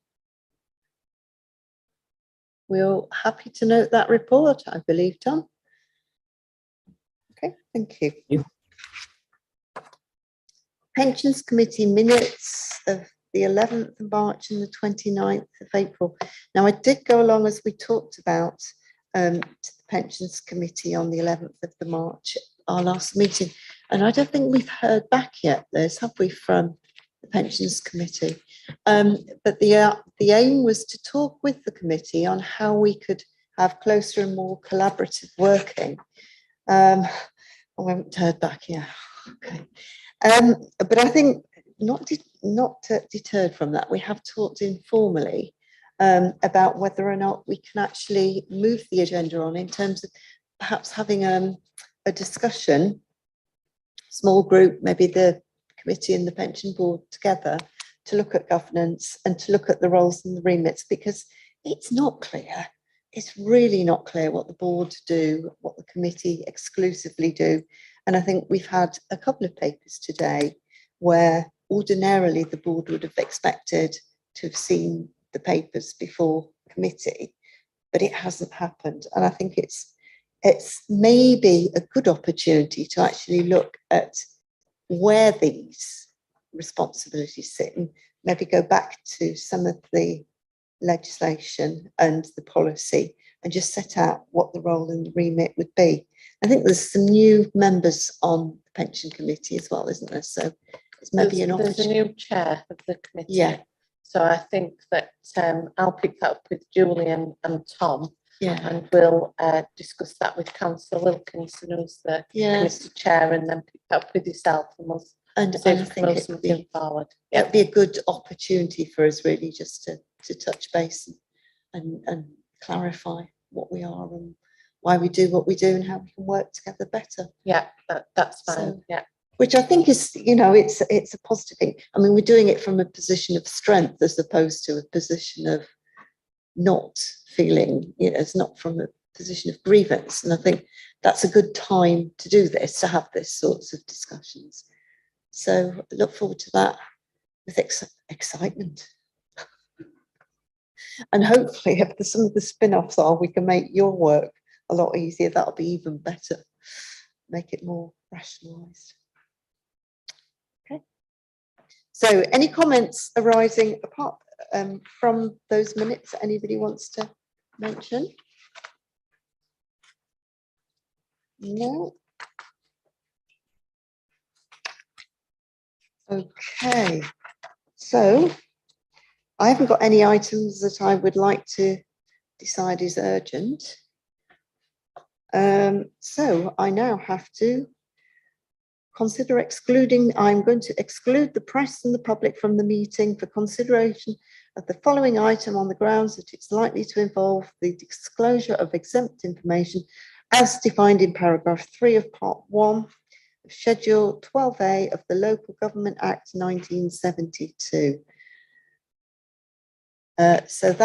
We're happy to note that report, I believe, Tom. Okay, thank you. Yeah. Pensions Committee minutes of the 11th of March and the 29th of April. Now, I did go along, as we talked about, to the Pensions Committee on the 11th of the March, our last meeting, and I don't think we've heard back yet, Liz, have we, from the Pensions Committee? But the aim was to talk with the committee on how we could have closer and more collaborative working. I haven't heard back yet. Okay. But I think not deterred from that, we have talked informally about whether or not we can actually move the agenda on, in terms of perhaps having a discussion, small group, maybe the committee and the pension board together, to look at governance and to look at the roles and the remits, because it's not clear. It's really not clear what the board do, what the committee exclusively do. And I think we've had a couple of papers today where ordinarily the board would have expected to have seen the papers before committee, but it hasn't happened. And I think it's maybe a good opportunity to actually look at where these responsibilities sit and maybe go back to some of the legislation and the policy and just set out what the role and the remit would be. I think there's some new members on the pension committee as well, isn't there? So it's maybe an opportunity. There's a new chair of the committee. Yeah. So I think that I'll pick that up with Julian and Tom. Yeah. And we'll discuss that with Councillor Wilkinson, who's the committee chair, and then pick that up with yourself, and we'll I think it'd be, forward. It'd be a good opportunity for us really just to touch base and clarify what we are and why we do what we do and how we can work together better. Yeah, that's fine. So, yeah. Which I think is, it's a positive thing. I mean, we're doing it from a position of strength as opposed to a position of not feeling, it's not from a position of grievance. And I think that's a good time to do this, to have this sorts of discussions. So I look forward to that with excitement. And hopefully, if some of the spin-offs are, we can make your work a lot easier. That'll be even better. Make it more rationalised. Okay. So any comments arising apart from those minutes that anybody wants to mention? No. Okay, so I haven't got any items that I would like to decide is urgent. So I now have to consider I'm going to exclude the press and the public from the meeting for consideration of the following item on the grounds that it's likely to involve the disclosure of exempt information as defined in paragraph 3 of part 1. Schedule 12A of the Local Government Act 1972. So that